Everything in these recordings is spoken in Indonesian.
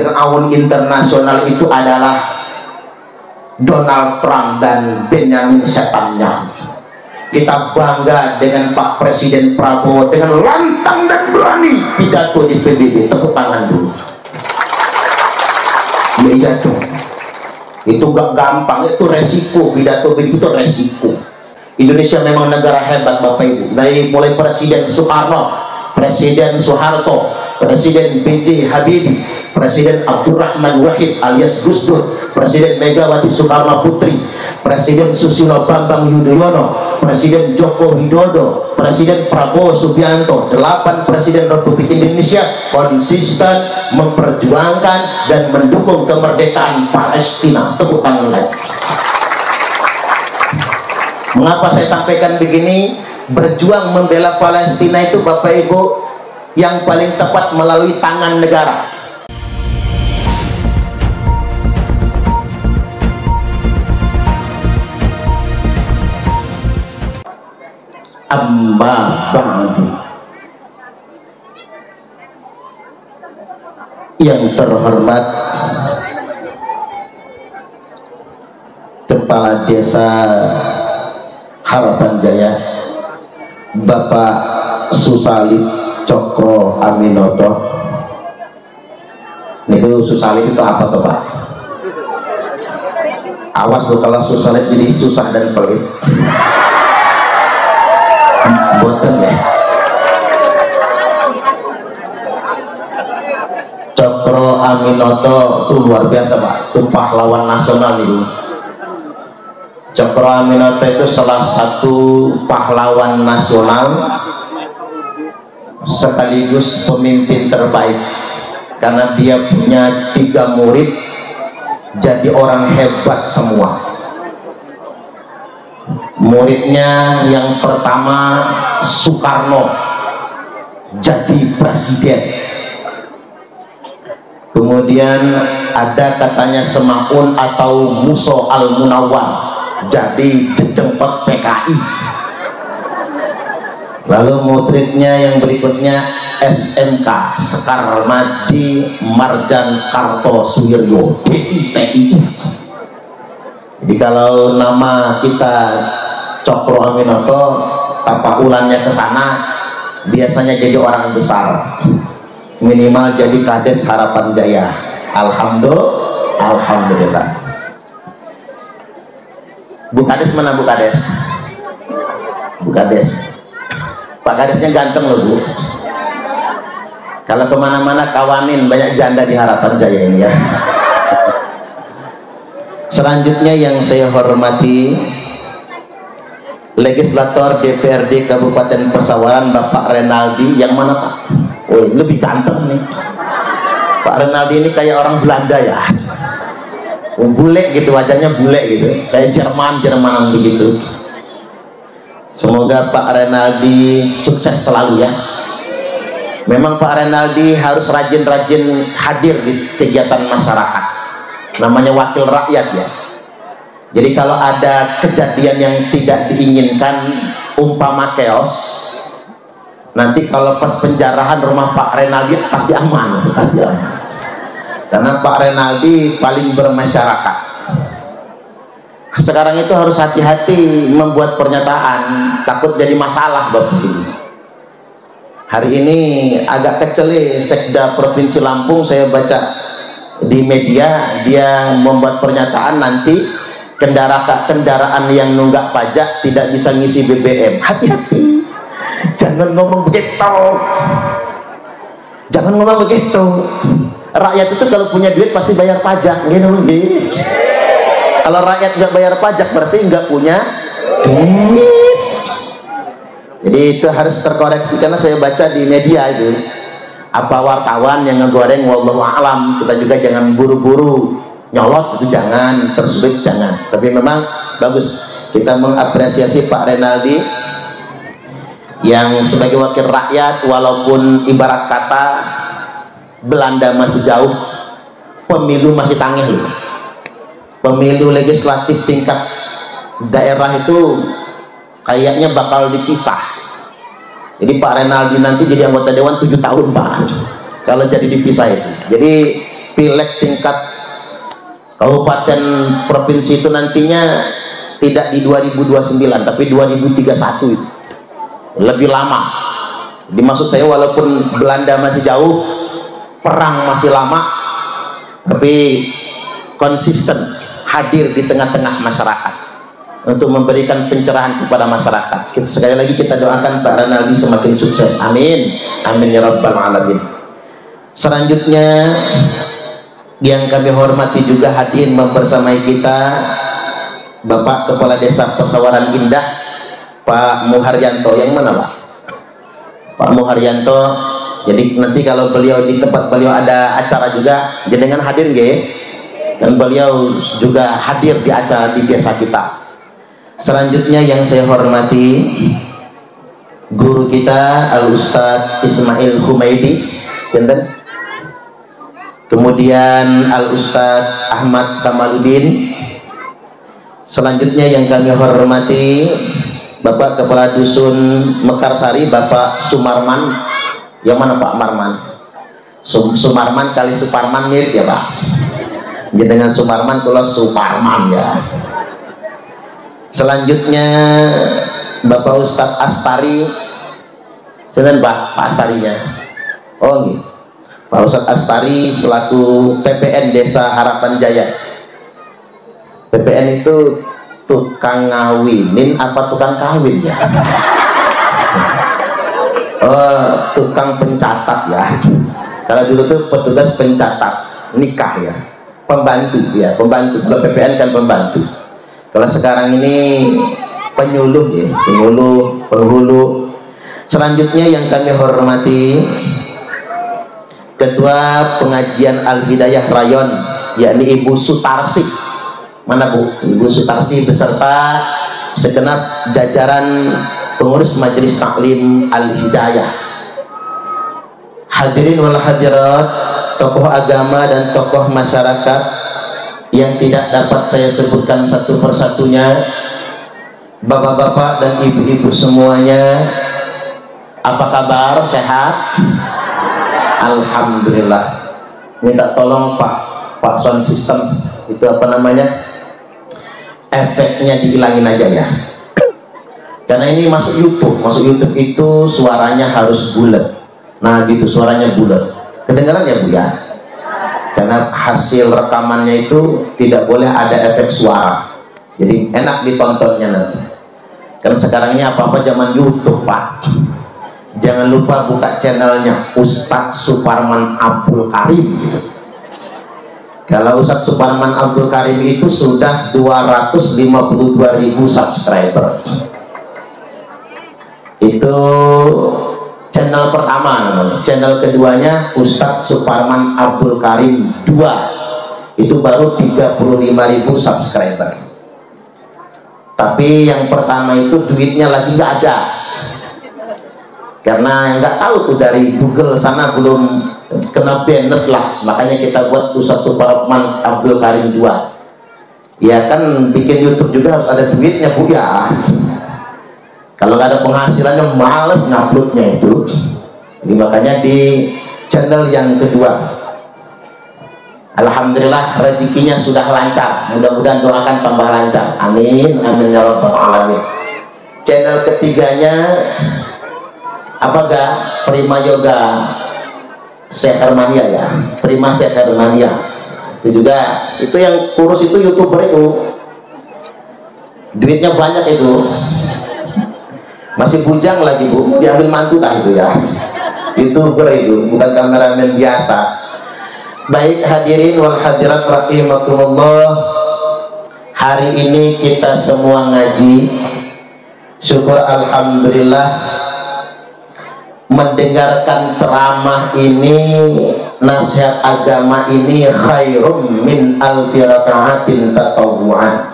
Fir'aun internasional itu adalah Donald Trump dan Benyamin setannya. Kita bangga dengan Pak Presiden Prabowo dengan lantang dan berani pidato di PBB. Tepuk tangan dulu. Iya dong. Itu gak gampang, itu resiko. Pidato begitu itu resiko. Indonesia memang negara hebat Bapak Ibu. Dari mulai Presiden Soekarno, Presiden Soeharto, Presiden B.J. Habibie, Presiden Abdurrahman Wahid alias Gus Dur, Presiden Megawati Soekarno Putri, Presiden Susilo Bambang Yudhoyono, Presiden Joko Widodo, Presiden Prabowo Subianto, 8 Presiden Republik Indonesia konsisten memperjuangkan dan mendukung kemerdekaan Palestina. Tepuk tangan lagi. Mengapa saya sampaikan begini? Berjuang membela Palestina itu Bapak Ibu yang paling tepat melalui tangan negara. Amma ba'du. Yang terhormat Kepala Desa Harapan Jaya Bapak Susalit Cokro Aminoto. Itu Susalit itu apa tuh Pak? Awas loh kalau Susalit jadi susah dan pelit. Boten ya. Cokro Aminoto itu luar biasa Pak. Itu pahlawan nasional itu. Cokro Aminoto itu salah satu pahlawan nasional sekaligus pemimpin terbaik karena dia punya 3 murid jadi orang hebat semua. Muridnya yang pertama Soekarno jadi presiden, kemudian ada katanya Semaun atau Muso Al-Munawwar jadi dedengkot PKI. Lalu muridnya yang berikutnya SMK Sekar Madi Marjan Karto Suwiryo DITI. Jadi kalau nama kita Cokro Aminoto tapaulannya ke sana biasanya jadi orang besar, minimal jadi Kades Harapan Jaya. Alhamdulillah. Bu Kades mana Bu Kades? Bu Kades. Pak Kadesnya ganteng loh Bu. Kalau kemana-mana kawanin banyak janda di Harapan Jaya ini ya. Selanjutnya yang saya hormati Legislator DPRD Kabupaten Pesawaran Bapak Renaldi. Yang mana Pak? Oh lebih ganteng nih Pak Renaldi ini kayak orang Belanda ya. Bule gitu, wajahnya bule gitu, kayak Jermanan begitu. Semoga Pak Renaldi sukses selalu ya. Memang Pak Renaldi harus rajin-rajin hadir di kegiatan masyarakat, namanya wakil rakyat ya. Jadi kalau ada kejadian yang tidak diinginkan umpama chaos, nanti kalau pas penjarahan rumah Pak Renaldi pasti aman, pasti aman. Karena Pak Renaldi paling bermasyarakat. Sekarang itu harus hati-hati membuat pernyataan, takut jadi masalah Bapak Ibu. Hari ini agak kecele Sekda Provinsi Lampung, saya baca di media dia membuat pernyataan nanti kendaraan yang nunggak pajak tidak bisa ngisi BBM. Hati-hati, jangan ngomong begitu, jangan ngomong begitu. Rakyat itu kalau punya duit pasti bayar pajak, gitu. Kalau rakyat nggak bayar pajak berarti nggak punya duit. Jadi itu harus terkoreksi karena saya baca di media itu apa wartawan yang ngegoreng wallahu a'lam. Kita juga jangan buru-buru nyolot, itu jangan, tersulit jangan. Tapi memang bagus kita mengapresiasi Pak Renaldi yang sebagai wakil rakyat, walaupun ibarat kata Belanda masih jauh, pemilu masih tangih loh. Pemilu legislatif tingkat daerah itu kayaknya bakal dipisah. Jadi Pak Renaldi nanti jadi anggota dewan 7 tahun Pak, kalau jadi dipisah itu. Jadi pileg tingkat kabupaten provinsi itu nantinya tidak di 2029 tapi 2031 itu. Lebih lama. Dimaksud saya walaupun Belanda masih jauh, perang masih lama, tapi konsisten hadir di tengah-tengah masyarakat untuk memberikan pencerahan kepada masyarakat. Sekali lagi kita doakan Pak Ranaldi semakin sukses. Amin. Amin ya rabbal alamin. Selanjutnya yang kami hormati juga hadir membersamai kita Bapak Kepala Desa Pesawaran Indah Pak Muharyanto. Yang mana Pak? Pak Muharyanto. Jadi nanti kalau beliau di tempat beliau ada acara juga, jenengan hadir nggih? Dan beliau juga hadir di acara di desa kita. Selanjutnya yang saya hormati guru kita Al Ustadz Ismail Humaidi, sinten? Kemudian Al Ustadz Ahmad Kamaluddin. Selanjutnya yang kami hormati Bapak Kepala Dusun Mekarsari Bapak Sumarman. Yang mana Pak Marman? Sumarman kali Suparman mirip ya Pak. Jadi dengan Sumarman kalau Suparman ya. Selanjutnya Bapak Ustadz Astari. Sinten Pak Astarinya? Oh gitu. Pak Ustadz Astari selaku PPN Desa Harapan Jaya. PPN itu tukang ngawinin apa tukang kawin ya? Oh, tukang pencatat ya. Kalau dulu tuh petugas pencatat nikah ya, pembantu ya, pembantu. Kalau PPN kan pembantu. Kalau sekarang ini penyuluh ya, penyuluh, penghulu. Selanjutnya yang kami hormati Ketua Pengajian Al-Hidayah Rayon, yakni Ibu Sutarsi. Mana Bu? Ibu Sutarsi beserta segenap jajaran pengurus Majelis Taklim Al-Hidayah. Hadirin wal hadirat, tokoh agama dan tokoh masyarakat yang tidak dapat saya sebutkan satu persatunya, bapak-bapak dan ibu-ibu semuanya, apa kabar? Sehat? Alhamdulillah. Minta tolong Pak sound system itu apa namanya, efeknya dihilangin aja ya, karena ini masuk YouTube itu suaranya harus bulat. Nah gitu, suaranya bulat, kedengaran ya Bu ya, karena hasil rekamannya itu tidak boleh ada efek suara, jadi enak ditontonnya nanti. Karena sekarang ini apa-apa zaman YouTube Pak. Jangan lupa buka channelnya Ustadz Suparman Abdul Karim gitu. Kalau Ustadz Suparman Abdul Karim itu sudah 252.000 subscriber. Itu channel pertama namanya. Channel keduanya Ustadz Suparman Abdul Karim 2. Itu baru 35.000 subscriber. Tapi yang pertama itu duitnya lagi nggak ada, karena nggak tahu tuh dari Google sana belum kena banned lah, makanya kita buat Ustadz Suparman Abdul Karim 2. Ya kan bikin YouTube juga harus ada duitnya Bu ya. Kalau nggak ada penghasilannya males nguploadnya itu. Jadi makanya di channel yang kedua, alhamdulillah rezekinya sudah lancar. Mudah-mudahan doakan tambah lancar. Amin, amin ya rabbal alamin. Channel ketiganya apa gak? Prima Yoga Syekh Hermania ya, Prima Syekh Hermania. Itu juga, itu yang kurus itu YouTuber itu, duitnya banyak itu, masih bujang lagi Bu, diambil mantu lah itu ya. YouTuber itu, bukan kameramen biasa. Baik hadirin wal hadirat rahimakumullah, hari ini kita semua ngaji, syukur alhamdulillah. Mendengarkan ceramah ini, nasihat agama ini khairum min alfi raka'atin tatawwu'an,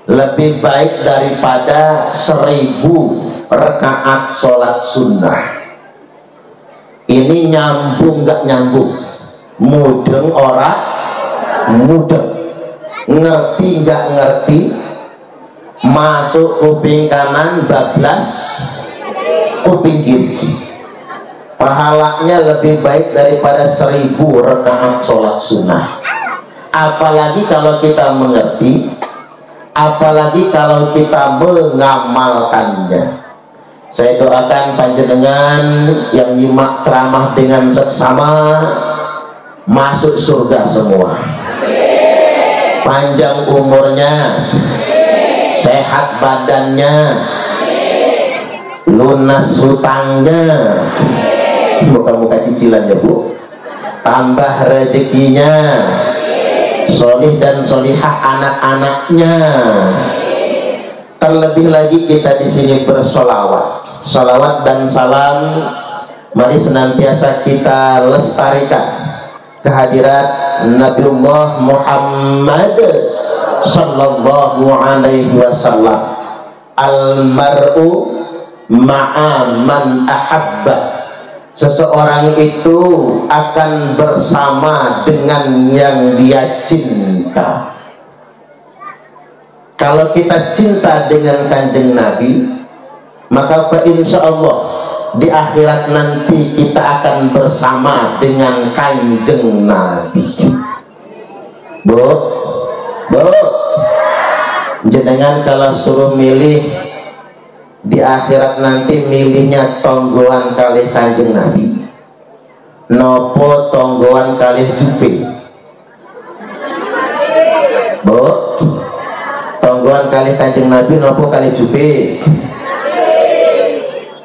lebih baik daripada 1000 rakaat sholat sunnah. Ini nyambung gak nyambung? Mudeng ora mudeng, ngerti gak ngerti, masuk kuping kanan bablas kuping kiri. pahalanya lebih baik daripada 1000 rakaat sholat sunnah. Apalagi kalau kita mengerti, apalagi kalau kita mengamalkannya. Saya doakan panjenengan yang nyimak ceramah dengan seksama masuk surga semua. Panjang umurnya, sehat badannya, lunas hutangnya, muka-muka cicilan ya Bu, tambah rezekinya, solih dan solihah anak-anaknya. Terlebih lagi kita di sini bersolawat, salawat dan salam mari senantiasa kita lestarikan kehadirat Nabiullah Muhammad sallallahu alaihi wasallam. Almar'u ma'a man ahabba, seseorang itu akan bersama dengan yang dia cinta. Kalau kita cinta dengan kanjeng Nabi, maka insya Allah di akhirat nanti kita akan bersama dengan kanjeng Nabi. Bu, jenengan kalau suruh milih di akhirat nanti, milihnya tonggoan kalih kanjeng Nabi nopo tonggoan kalih jupe? Bu, tonggoan kalih kanjeng Nabi nopo kalih jupe?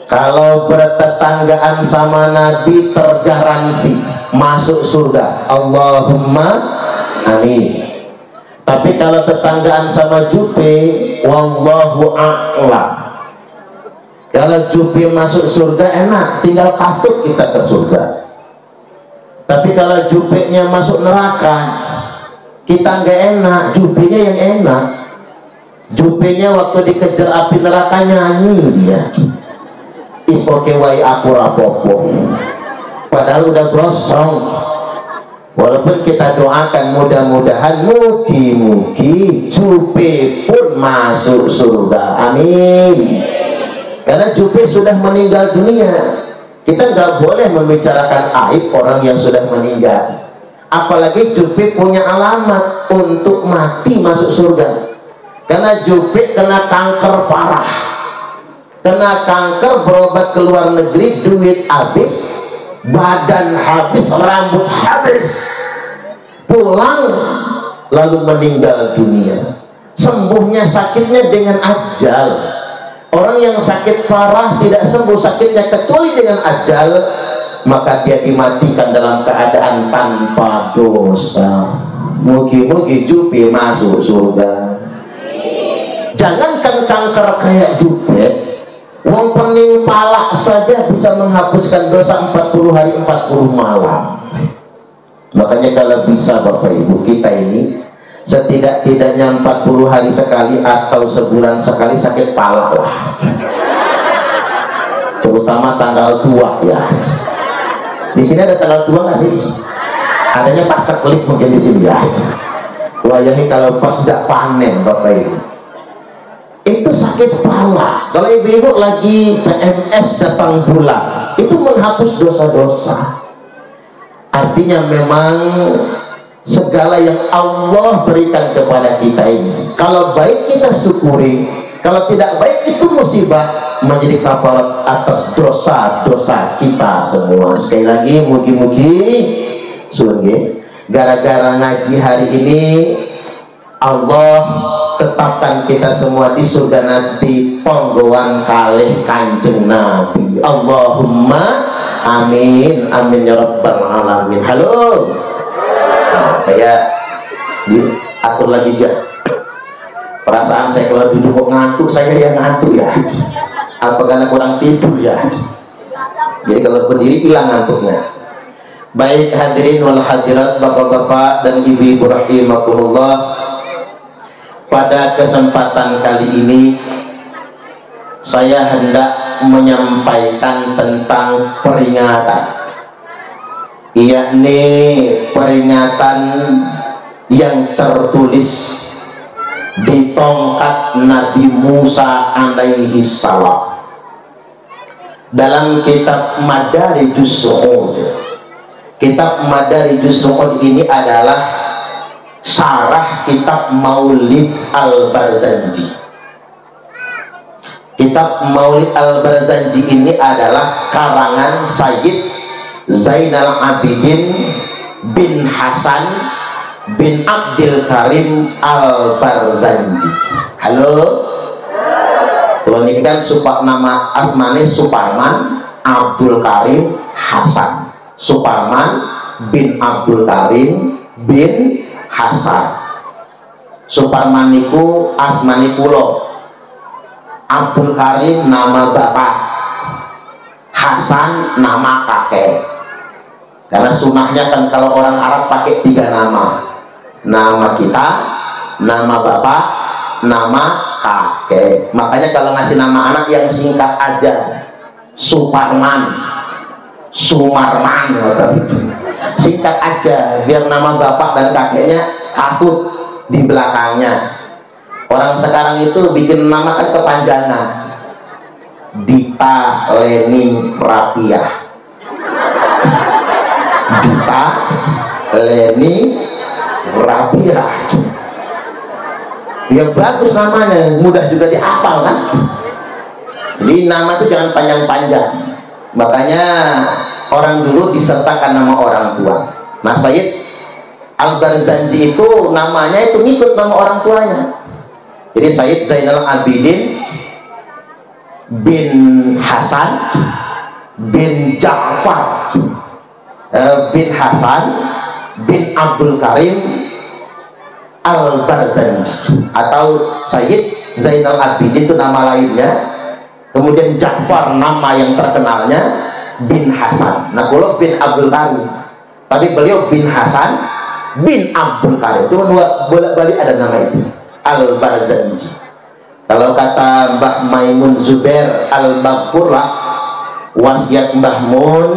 Kalau bertetanggaan sama Nabi tergaransi masuk surga, Allahumma amin. Tapi kalau tetanggaan sama jupe, wallahu a'lam. Kalau jupe masuk surga enak, tinggal katut kita ke surga. Tapi kalau jupenya masuk neraka, kita nggak enak, jupenya yang enak. Jupenya waktu dikejar api neraka nyanyi dia, isoke wai aku rapopo, padahal udah gosong. Walaupun kita doakan mudah-mudahan mugi-mugi jupe pun masuk surga, amin. Karena jupe sudah meninggal dunia, kita nggak boleh membicarakan aib orang yang sudah meninggal. Apalagi jupe punya alamat untuk mati masuk surga. Karena jupe kena kanker parah, kena kanker, berobat ke luar negeri, duit habis, badan habis, rambut habis, pulang lalu meninggal dunia. Sembuhnya sakitnya dengan ajal. Orang yang sakit parah tidak sembuh sakitnya kecuali dengan ajal, maka dia dimatikan dalam keadaan tanpa dosa. Mugi-mugi jupe masuk surga. Jangankan kanker kayak jupe, wong pening palak saja bisa menghapuskan dosa 40 hari 40 malam. Makanya kalau bisa Bapak Ibu, kita ini setidak-tidaknya 40 hari sekali atau sebulan sekali sakit palak lah. Terutama tanggal tua ya. Di sini ada tanggal tua nggak sih? Adanya Pak Ceklik mungkin di sini ya. Wayahi kalau pas tidak panen Bapak Ibu, itu sakit pala. Kalau ibu-ibu lagi PMS datang bulan, itu menghapus dosa-dosa. Artinya memang segala yang Allah berikan kepada kita ini, kalau baik kita syukuri, kalau tidak baik itu musibah, menjadi kafarat atas dosa-dosa kita semua. Sekali lagi mugi-mugi sungguh gara-gara ngaji hari ini Allah tetapkan kita semua di surga nanti tonggoan kalih kanjeng Nabi. Allahumma amin, amin ya rabbal alamin. Halo, nah, saya diatur lagi ya. Perasaan saya kalau duduk kok ngantuk, saya yang ngantuk ya. Apa karena kurang tidur ya? Jadi kalau berdiri hilang ngantuknya. Baik hadirin wal hadirat, bapak-bapak dan ibu-ibu rahimakumullah. Pada kesempatan kali ini saya hendak menyampaikan tentang peringatan, yakni peringatan yang tertulis di tongkat Nabi Musa alaihi salam. dalam kitab Madarijus Su'ud. Kitab Madarijus Su'ud ini adalah syarah kitab Maulid Al-Barzanji. Kitab Maulid Al-Barzanji ini adalah karangan Sayyid Zainal Abidin bin Hasan bin Abdul Karim Al-Barzanji. Halo. Kalau ini kan nama asmane Suparman Abdul Karim Hasan. Suparman bin Abdul Karim bin Hasan. Suparman niku asmane kula. Abdul Karim nama bapak, Hasan nama kakek. Karena sunahnya kan kalau orang Arab pakai 3 nama. Nama kita, nama bapak, nama kakek. Makanya kalau ngasih nama anak yang singkat aja, Suparman, Sumarman, singkat aja biar nama bapak dan kakeknya katut di belakangnya. Orang sekarang itu bikin nama kan kepanjangan. Dita Leni Rapiah, Dita Leni Rapiah. Ya bagus namanya, mudah juga dihafal kan. Jadi nama itu jangan panjang-panjang. Makanya orang dulu disertakan nama orang tua. Nah, Sayyid Al-Barzanji itu namanya itu ngikut nama orang tuanya. Jadi Sayyid Zainal Abidin bin Hasan bin Ja'far bin Hasan bin Abdul Karim Al-Barzanji, atau Sayyid Zainal Abidin itu nama lainnya, kemudian Ja'far nama yang terkenalnya, bin Hasan. Nah, kalau bin Abdul Karim, tapi beliau bin Hasan bin Abdul Karim, cuma bolak-balik ada nama itu, Al-Barzanji. Kalau kata Mbah Maimun Zubair Al-Maghfurlah, wasiat Mbah Mun,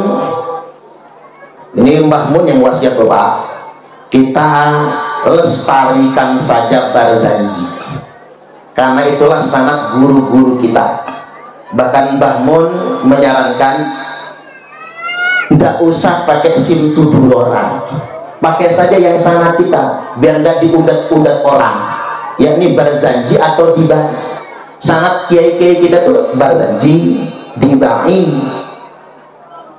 ini Mbah Mun yang wasiat bapak, kita lestarikan saja Barzanji, karena itulah sanad guru-guru kita. Bahkan Mbah Mun menyarankan tidak usah pakai simtudur orang, pakai saja yang sanad kita biar nggak diudat-udat orang, yakni Barzanji atau Dibai. Sanad kiai-kiai kita tuh Barzanji, Dibai,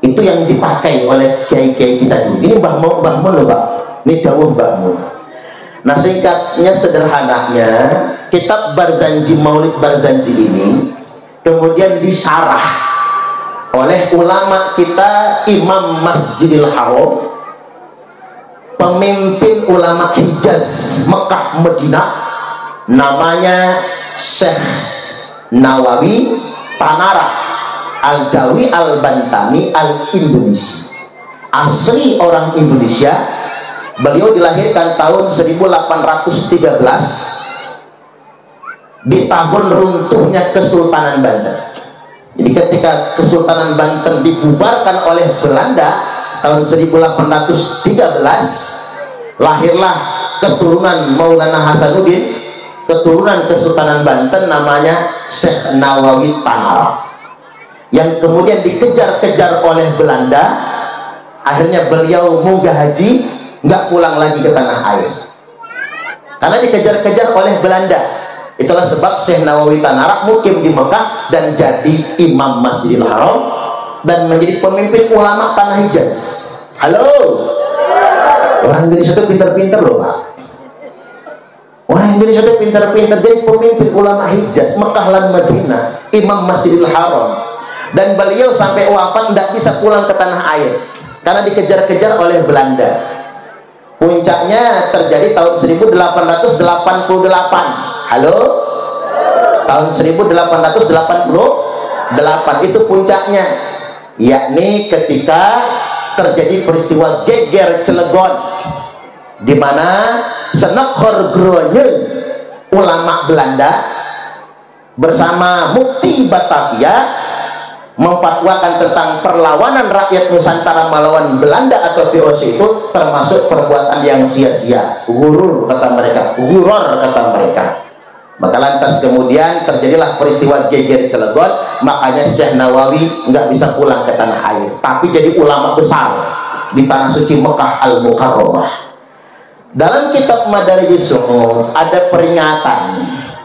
itu yang dipakai oleh kiai-kiai kita dulu. Ini Mbah Mun loh Pak, ini dawuh Mbah Mun. Nah, singkatnya sederhananya, kitab Barzanji, Maulid Barzanji ini kemudian disyarah oleh ulama kita, Imam Masjidil Haram, pemimpin ulama Hijaz, Mekah, Madinah, namanya Syekh Nawawi Tanara Al-Jawi Al-Bantani Al-Indonesia. Asli orang Indonesia. Beliau dilahirkan tahun 1813 di tahun runtuhnya Kesultanan Banten. Jadi ketika Kesultanan Banten dibubarkan oleh Belanda tahun 1813, lahirlah keturunan Maulana Hasanuddin, keturunan Kesultanan Banten, namanya Syekh Nawawi Tanara, yang kemudian dikejar-kejar oleh Belanda. Akhirnya beliau munggah haji, nggak pulang lagi ke tanah air karena dikejar-kejar oleh Belanda. Itulah sebab Syekh Nawawi Tanara mukim di Mekah dan jadi Imam Masjidil Haram dan menjadi pemimpin ulama tanah Hijaz. Halo, orang Indonesia itu pintar-pintar loh Pak. Orang Indonesia itu pintar-pintar, jadi pemimpin ulama Hijaz, Mekah dan Madinah, Imam Masjidil Haram. Dan beliau sampai wafat tidak bisa pulang ke tanah air karena dikejar-kejar oleh Belanda. Puncaknya terjadi tahun 1888. Halo? Tahun 1888 itu puncaknya, yakni ketika terjadi peristiwa geger Cilegon, di mana Senekor Gronye, ulama Belanda bersama Mufti Batavia memfatwakan tentang perlawanan rakyat Nusantara melawan Belanda atau VOC itu termasuk perbuatan yang sia-sia, gurur kata mereka, guror kata mereka. Maka lantas kemudian terjadilah peristiwa geger Cilegon. Makanya Syekh Nawawi nggak bisa pulang ke tanah air, tapi jadi ulama besar di tanah suci Mekah Al-Mukarramah. Dalam kitab Madarijus Su'ud ada peringatan.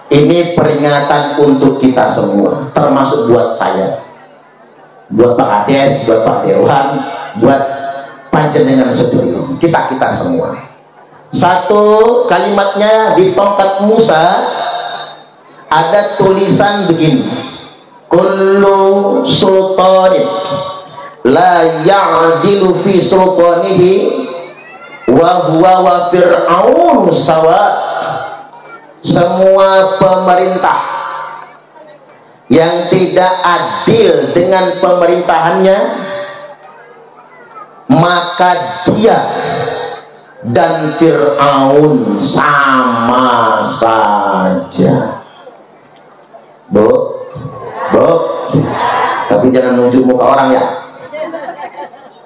Ini peringatan untuk kita semua, termasuk buat saya, buat Pak Kades, buat Pak Dewan, buat panjenengan sedulur, kita semua. Satu kalimatnya di tongkat Musa ada tulisan begini: kullu sultanin la ya'dilu fi sultanihi wa huwa wa fir'aun sawa. Semua pemerintah yang tidak adil dengan pemerintahannya, maka dia dan Fir'aun sama saja. Bu, tapi jangan nunjuk muka orang ya,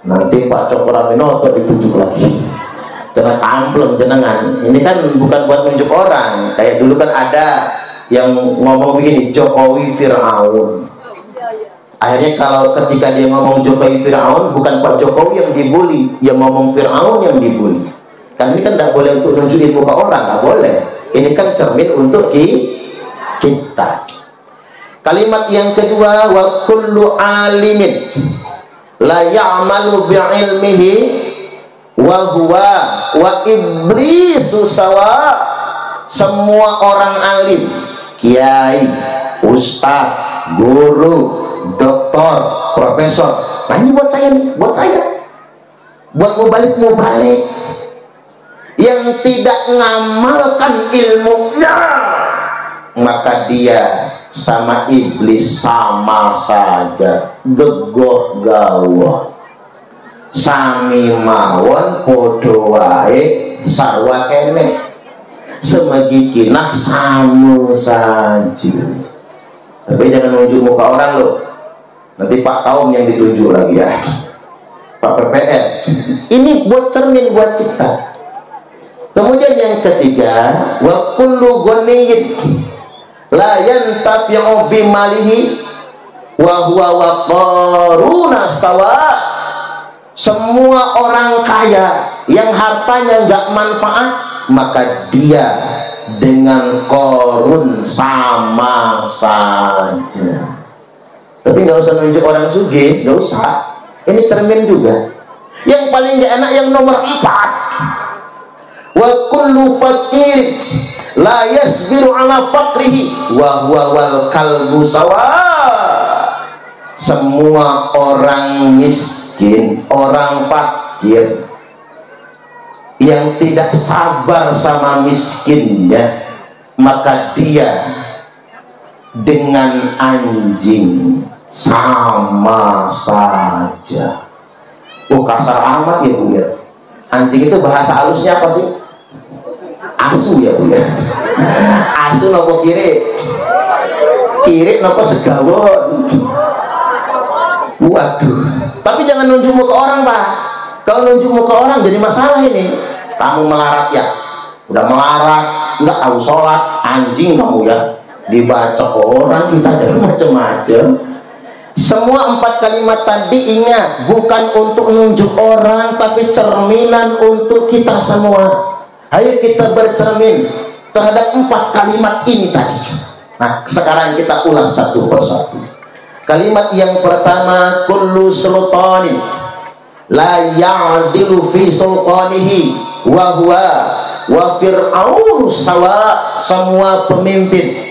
nanti Pak Cokroaminoto ditunjuk lagi karena kampleng jenengan. Ini kan bukan buat nunjuk orang. Kayak dulu kan ada yang ngomong begini, Jokowi Fir'aun. Akhirnya kalau ketika dia ngomong Jokowi Fir'aun, bukan Pak Jokowi yang dibully, yang ngomong Fir'aun yang dibully. Kan ini kan tidak boleh untuk nunjukin muka orang, nggak boleh. Ini kan cermin untuk kita. Kalimat yang kedua, wa kullu alimin la ya'malu bi'ilmihi wa huwa wa iblisu sawa. Semua orang alim, kiai, ustaz, guru, doktor, profesor. Nah ini buat saya nih, buat saya, buat mubalik yang tidak ngamalkan ilmunya, maka dia sama iblis sama saja, gegoh gawah sami mawon podo wae sarwa kene semagikinah samu saja. Tapi jangan nunjuk muka orang loh, nanti Pak Kaum yang ditunjuk lagi ya, Pak PPR. Ini buat cermin buat kita. Kemudian yang ketiga, wa kullu ghaniyyin la yantafi'u bimalihi wa huwa wa qaruna sawa. Semua orang kaya yang hartanya nggak manfaat, maka dia dengan Qarun sama saja. Tapi nggak usah nunjuk orang sugih, nggak usah. Ini cermin juga. Yang paling nggak enak yang nomor 4. Wa kullu fakir la yasbiru ala faqrihi wa huwa wal kalbu sawa. Semua orang miskin, orang fakir yang tidak sabar sama miskinnya, maka dia dengan anjing sama saja. Oh kasar amat ya Bu ya. Anjing itu bahasa halusnya apa sih? Asu ya Bu ya. Asu nopo kiri nopo segawon. Waduh. Tapi jangan nunjuk muka orang Pak. Kalau nunjuk muka orang jadi masalah ini. Kamu melarat ya, udah melarat, nggak tahu sholat, anjing kamu ya. Dibaca orang kita jadi macam-macam. Semua 4 kalimat tadi ingat, bukan untuk nunjuk orang, tapi cerminan untuk kita semua. Ayo kita bercermin terhadap 4 kalimat ini tadi. Nah, sekarang kita ulas satu persatu. Kalimat yang pertama, kullu sultanin la ya'dilu fi sultanihi wa huwa wa fir'aun sawa. Semua pemimpin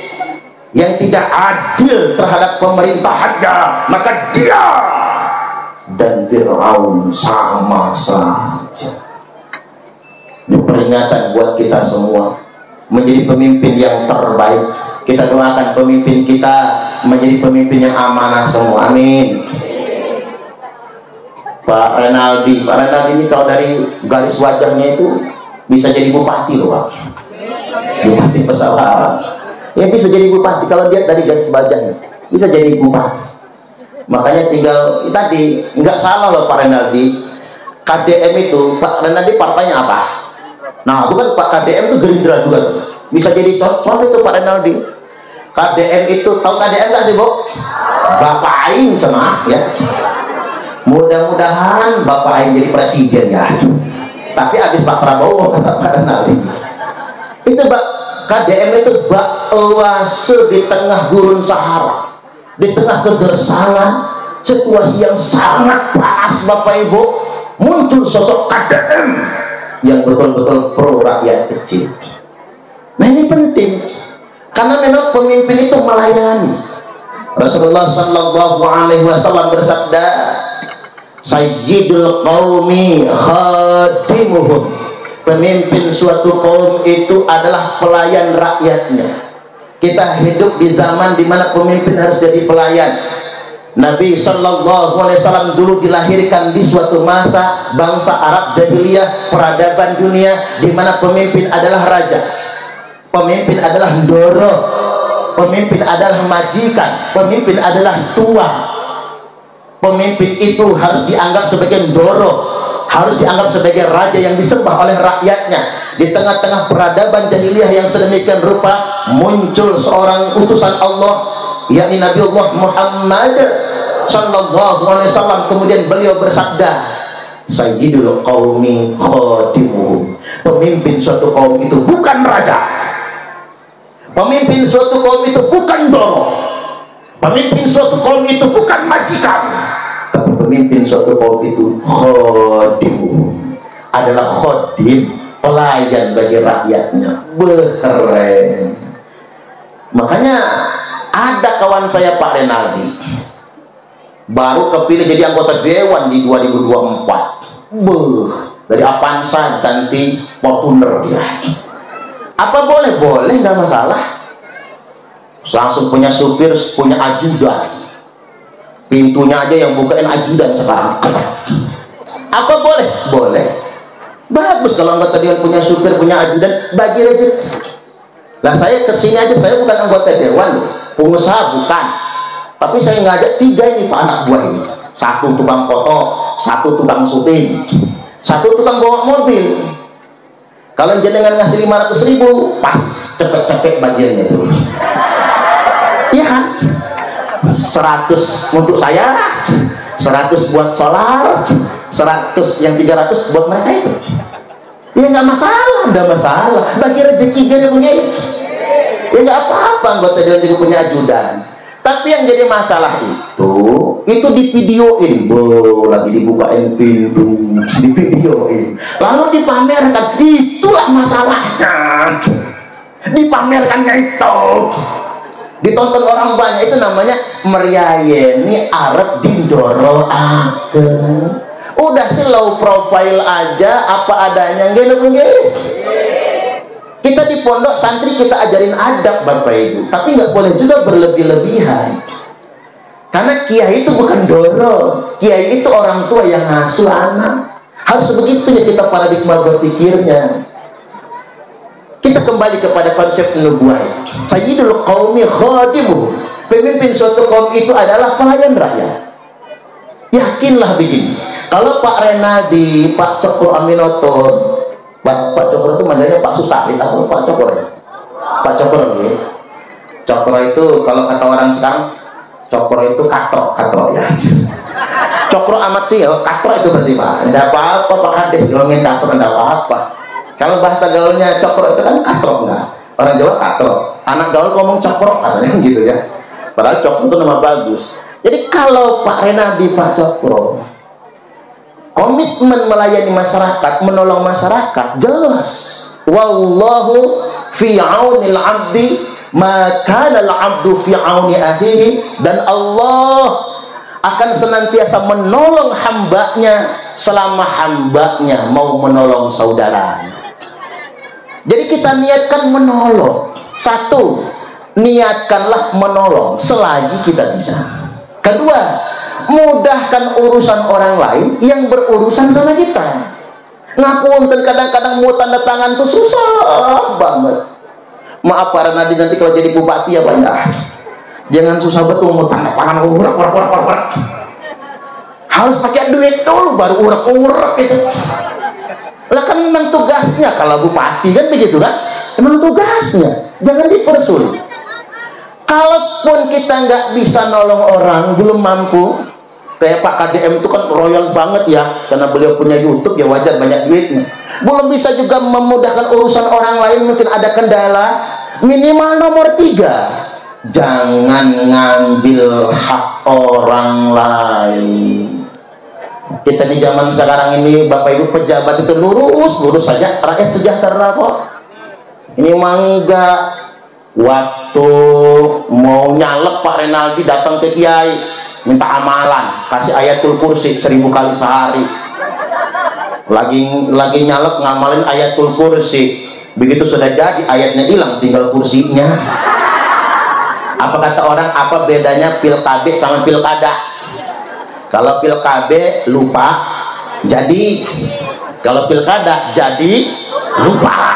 yang tidak adil terhadap pemerintahannya, maka dia dan Fir'aun sama saja. Ini peringatan buat kita semua menjadi pemimpin yang terbaik. Kita doakan pemimpin kita menjadi pemimpin yang amanah semua, amin. Pak Renaldi ini kalau dari garis wajahnya itu bisa jadi bupati loh Pak. Bupati Pesawaran. Ya bisa jadi bupati kalau dia dari garis wajahnya bisa jadi bupati. Makanya tinggal tadi nggak salah loh Pak Renaldi. KDM itu Pak Renaldi partainya apa? Nah itu kan Pak KDM itu Gerindra juga tuh. bisa jadi contoh itu Pak Renaldi. KDM itu, tahu KDM nggak sih Bu? Bapak Aing cenah ya. Mudah-mudahan Bapak Aing jadi presiden ya. Tapi habis Pak Prabowo kata Pak Renaldi. Itu KDM itu bak oase di tengah gurun Sahara, di tengah kegersangan, situasi yang sangat panas Bapak Ibu, muncul sosok KDM yang betul-betul pro rakyat kecil. Nah ini penting, karena memang pemimpin itu melayani. Rasulullah Shallallahu Alaihi Wasallam bersabda, Sayyidul qaumi khadimuhum. Pemimpin suatu kaum itu adalah pelayan rakyatnya. Kita hidup di zaman di mana pemimpin harus jadi pelayan. Nabi Shallallahu Alaihi Wasallam dulu dilahirkan di suatu masa bangsa Arab jahiliyah, peradaban dunia, di mana pemimpin adalah raja, pemimpin adalah ndoro, pemimpin adalah majikan, pemimpin adalah tua. Pemimpin itu harus dianggap sebagai ndoro, harus dianggap sebagai raja yang disembah oleh rakyatnya. Di tengah-tengah peradaban jahiliyah yang sedemikian rupa, muncul seorang utusan Allah, yakni Nabi Allah Muhammad Sallallahu Alaihi Wasallam. Kemudian beliau bersabda, Sayyidul qaumi khadimuhum. Pemimpin suatu kaum itu bukan raja, pemimpin suatu kaum itu bukan ndoro, pemimpin suatu kaum itu bukan majikan, tapi pemimpin suatu kaum itu khadimuhum, adalah khadim, pelayan bagi rakyatnya. Keren. Makanya ada kawan saya Pak Renaldi baru kepilih jadi anggota dewan di 2024. Dari Avanza ganti Fortuner dia. Apa boleh? Boleh, nggak masalah. Langsung punya supir, punya ajudan. Pintunya aja yang bukain ajudan sekarang. Apa boleh? Boleh. Bagus kalau anggota dewan punya supir, punya ajudan, bagi rezeki. Lah saya kesini aja, saya bukan anggota dewan, pengusaha bukan. Tapi saya ngajak 3 ini Pak anak buah ini. 1 tukang foto, 1 tukang syuting, 1 tukang bawa mobil. Kalau jenengan ngasih 500.000, pas cepet-cepet bagiannya itu. Iya kan? 100 untuk saya, 100 buat solar, 100 yang 300 buat mereka itu. Ya nggak masalah, nggak masalah. Bagi rezeki dia begini. Ya nggak apa-apa, anggota dia juga punya ajudan. Tapi yang jadi masalah itu divideoin, lagi dibukain pintu, divideoin, lalu dipamerkan. Itulah masalahnya. Dipamerkannya itu, ditonton orang banyak, itu namanya meriayeni arep dindoro agen. Udah sih low profile aja, apa adanya, nggih. Kita di pondok santri kita ajarin adab Bapak Ibu, tapi nggak boleh juga berlebih-lebihan. Karena kiai itu bukan doro, kiai itu orang tua yang ngasuh anak. Harus begitunya kita paradigma berpikirnya. Kita kembali kepada konsep nubuah. Sayyidul qaumi khadimuhum. Pemimpin suatu kaum itu adalah pelayan rakyat. Yakinlah begini. Kalau Pak Renaldi, Pak Cokro Aminoto, Pak Cokro itu manggilnya Pak Susah, atau Pak Cokro ya? Pak Cokro ya. Cokro itu kalau kata orang sekarang, Cokro itu katro ya. Cokro amat sih ya, katro itu berarti Pak. Tidak apa-apa Pak Kades, ngomongin katro tidak apa-apa. Kalau bahasa gaulnya Cokro itu kan katro enggak? Orang Jawa katro. Anak gaul ngomong Cokro katanya gitu ya. Padahal Cokro itu nama bagus. Jadi kalau Pak Renaldi, Pak Cokro komitmen melayani masyarakat, menolong masyarakat, jelas. Wallahu fi aunil abdi ma kana al abdu fi auni akhihi. Dan Allah akan senantiasa menolong hambanya selama hambanya mau menolong saudaranya. Jadi kita niatkan menolong. 1, niatkanlah menolong selagi kita bisa. 2, mudahkan urusan orang lain yang berurusan sama kita. Ngapunten, kadang-kadang mau tanda tangan tuh susah banget. Maaf para nanti kalau jadi bupati ya Pak ya, jangan susah betul mau tanda tangan urak. Harus pakai duit dulu baru urak gitu. Lah kan memang tugasnya kalau bupati kan begitu kan. Emang tugasnya, jangan dipersulit. Kalaupun kita nggak bisa nolong orang, belum mampu, kayak Pak KDM itu kan royal banget ya, karena beliau punya YouTube ya wajar banyak duitnya. Belum bisa juga memudahkan urusan orang lain, mungkin ada kendala. Minimal nomor 3, jangan ngambil hak orang lain. Kita di zaman sekarang ini, Bapak Ibu pejabat itu lurus saja, rakyat sejahtera kok. Ini mangga. Waktu mau nyalek Pak Renaldi datang ke Kiai, minta amalan, kasih ayatul kursi 1000 kali sehari. Lagi nyalek ngamalin ayatul kursi. Begitu sudah jadi, ayatnya hilang, tinggal kursinya. Apa kata orang, apa bedanya pil KB sama pilkada? Kalau pil KB lupa jadi, kalau pilkada jadi lupa.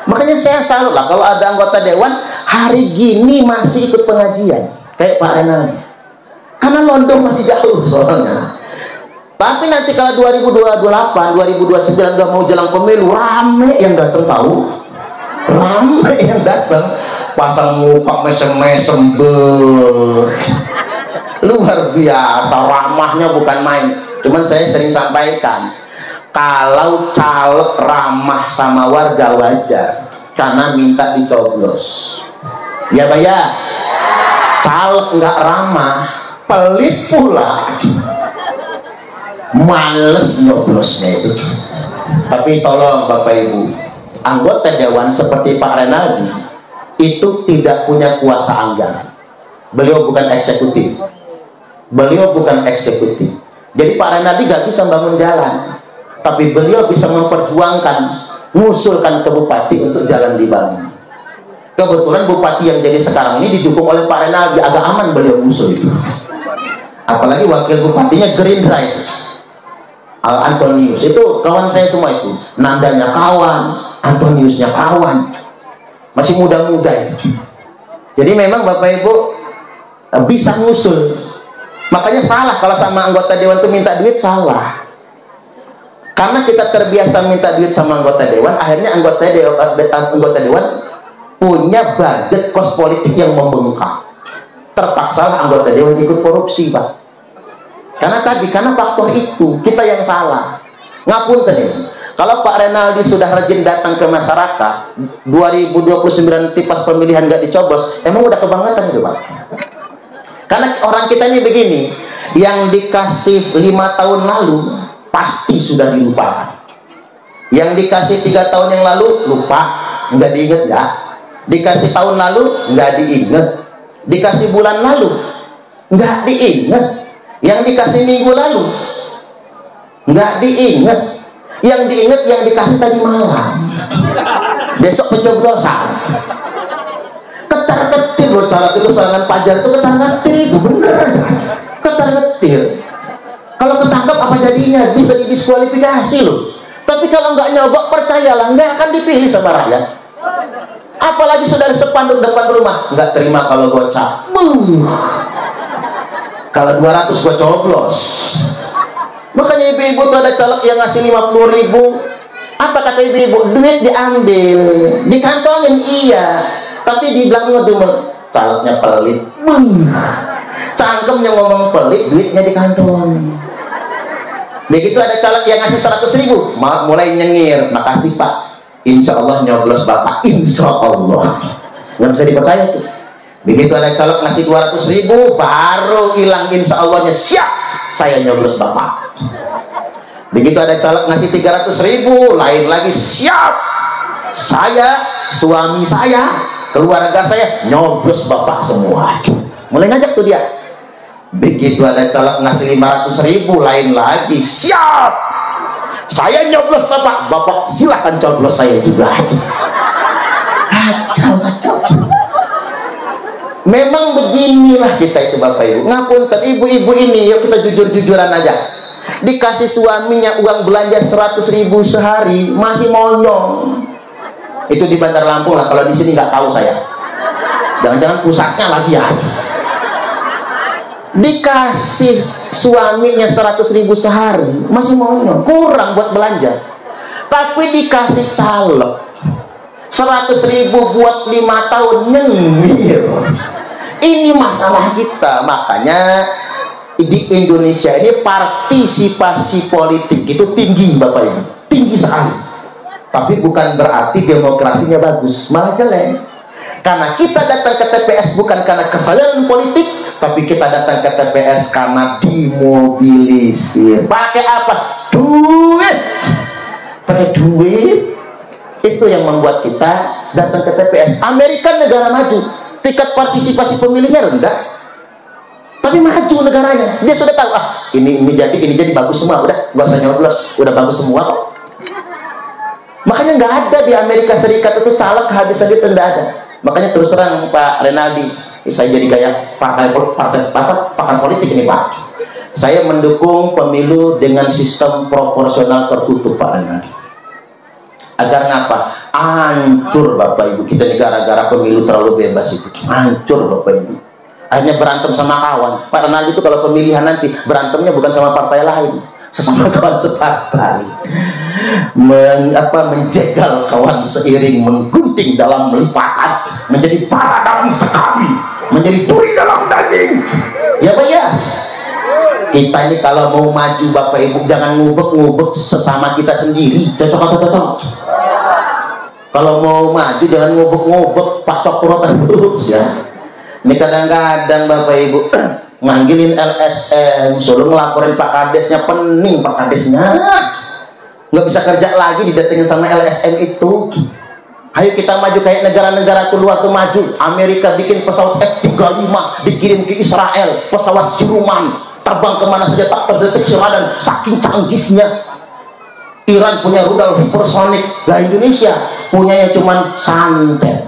Makanya saya salut lah kalau ada anggota dewan hari gini masih ikut pengajian kayak Pak Renaldi, karena London masih jauh soalnya. Tapi nanti kalau 2028, 2029 udah mau jelang pemilu, rame yang datang, tahu, rame yang datang, pasang muka mesem-mesem, luar biasa ramahnya, bukan main. Cuman saya sering sampaikan, kalau caleg ramah sama warga wajar, karena minta dicoblos. Ya Pak ya, caleg nggak ramah, pelit pula, males nyoblosnya itu. Tapi tolong Bapak Ibu, anggota dewan seperti Pak Renaldi itu tidak punya kuasa anggaran. Beliau bukan eksekutif. Jadi Pak Renaldi nggak bisa bangun jalan, tapi beliau bisa memperjuangkan, mengusulkan ke bupati untuk jalan dibangun. Kebetulan bupati yang jadi sekarang ini didukung oleh Pak Renaldi, agak aman beliau usul itu. Apalagi wakil bupatinya Gerindra itu, Antonius, itu kawan saya semua itu. Nandanya kawan, Antoniusnya kawan, masih muda-muda itu. Jadi memang Bapak Ibu bisa ngusul. Makanya salah kalau sama anggota dewan itu minta duit, salah. Karena kita terbiasa minta duit sama anggota dewan, akhirnya anggota dewan punya budget kos politik yang membengkak. Terpaksa anggota dewan ikut korupsi, Pak. Karena faktor itu kita yang salah. Ngapunten ini. Kalau Pak Renaldi sudah rajin datang ke masyarakat, 2029 pas pemilihan nggak dicoblos, emang udah kebangetan itu, Pak. Karena orang kita ini begini, yang dikasih 5 tahun lalu pasti sudah dilupakan. Yang dikasih 3 tahun yang lalu lupa, nggak diinget nggak? Dikasih tahun lalu nggak diinget, dikasih bulan lalu nggak diinget, yang dikasih minggu lalu nggak diinget, yang diinget yang dikasih tadi malam, besok pencoblosan. Ketar-ketir loh cara itu, serangan Fajar itu ketar-ketir itu bener, ketar-ketir. Kalau ketangkap apa jadinya? Bisa didiskualifikasi loh. Tapi kalau nggak nyoba, percayalah nggak akan dipilih sama rakyat. Apalagi sudah ada sepanduk depan rumah, nggak terima kalau gocap. Kalau 200 gua coblos. Makanya ibu-ibu tuh ada caleg yang ngasih 50.000. Apa kata ibu-ibu? Duit diambil, dikantongin iya, tapi di belakang ngedumel, calegnya pelit. Cangkemnya ngomong pelit, duitnya dikantongin. Begitu ada caleg yang ngasih 100.000, mulai nyengir, makasih Pak, insya Allah nyoblos Bapak, insya Allah. Nggak bisa dipercaya tuh. Begitu ada caleg ngasih 200.000, baru hilang insya Allahnya, siap saya nyoblos Bapak. Begitu ada caleg ngasih 300.000, lain lagi, siap saya, suami saya, keluarga saya nyoblos Bapak semua. Mulai ngajak tuh dia. Begitu ada caleg ngasih 500.000, lain lagi, siap saya nyoblos Bapak. Bapak silahkan coblos saya juga. Kacau. Memang beginilah kita itu Bapak Ibu. Ngapunten ibu-ibu ini, yuk kita jujur-jujuran aja. Dikasih suaminya uang belanja 100.000 sehari, masih monyong. Itu di Bandar Lampung lah, kalau di sini nggak tahu saya. Jangan-jangan pusatnya lagi ya. Dikasih suaminya 100.000 sehari, masih monyong, kurang buat belanja. Tapi dikasih caleg 100.000 buat 5 tahun nyengir. Ini masalah kita. Makanya di Indonesia ini partisipasi politik itu tinggi Bapak Ibu, tinggi sekali. Tapi bukan berarti demokrasinya bagus, malah jelek. Karena kita datang ke TPS bukan karena kesalahan politik, tapi kita datang ke TPS karena dimobilisir. Pakai apa? Duit. Pakai duit. Itu yang membuat kita datang ke TPS. Amerika negara maju, tingkat partisipasi pemilihnya rendah, tapi maju negaranya. Dia sudah tahu, ini jadi bagus semua, udah gak usah nyoblos, udah bagus semua kok. Makanya nggak ada di Amerika Serikat itu caleg kehabisan duit, nggak ada. Makanya terus terang Pak Renaldi, saya jadi gaya pakar politik ini Pak. Saya mendukung pemilu dengan sistem proporsional tertutup Pak Renaldi. Agar ngapa? Hancur Bapak Ibu kita nih gara-gara pemilu terlalu bebas itu. Hancur Bapak Ibu. Hanya berantem sama kawan. Pak Renaldi itu kalau pemilihan nanti berantemnya bukan sama partai lain, sesama kawan separtai. Menjegal kawan seiring, menggunting dalam lipatan, menjadi parah dalam sekali, menjadi duri dalam daging. Ya Pak ya. Kita ini kalau mau maju Bapak Ibu jangan ngubek-ngubek sesama kita sendiri. Cocok atau cocok? Kalau mau maju jangan ngubek-ngubek Pak Cokro terus ya. Ini kadang-kadang Bapak Ibu manggilin LSM, suruh ngelaporin Pak Kadesnya, pening Pak Kadesnya. Nggak bisa kerja lagi didatengin sama LSM itu. Ayo kita maju kayak negara-negara luar tuh maju. Amerika bikin pesawat F-35 dikirim ke Israel, pesawat siluman terbang kemana saja tak terdeteksi radar, saking canggihnya. Iran punya rudal hipersonik, lah Indonesia punyanya cuman santet.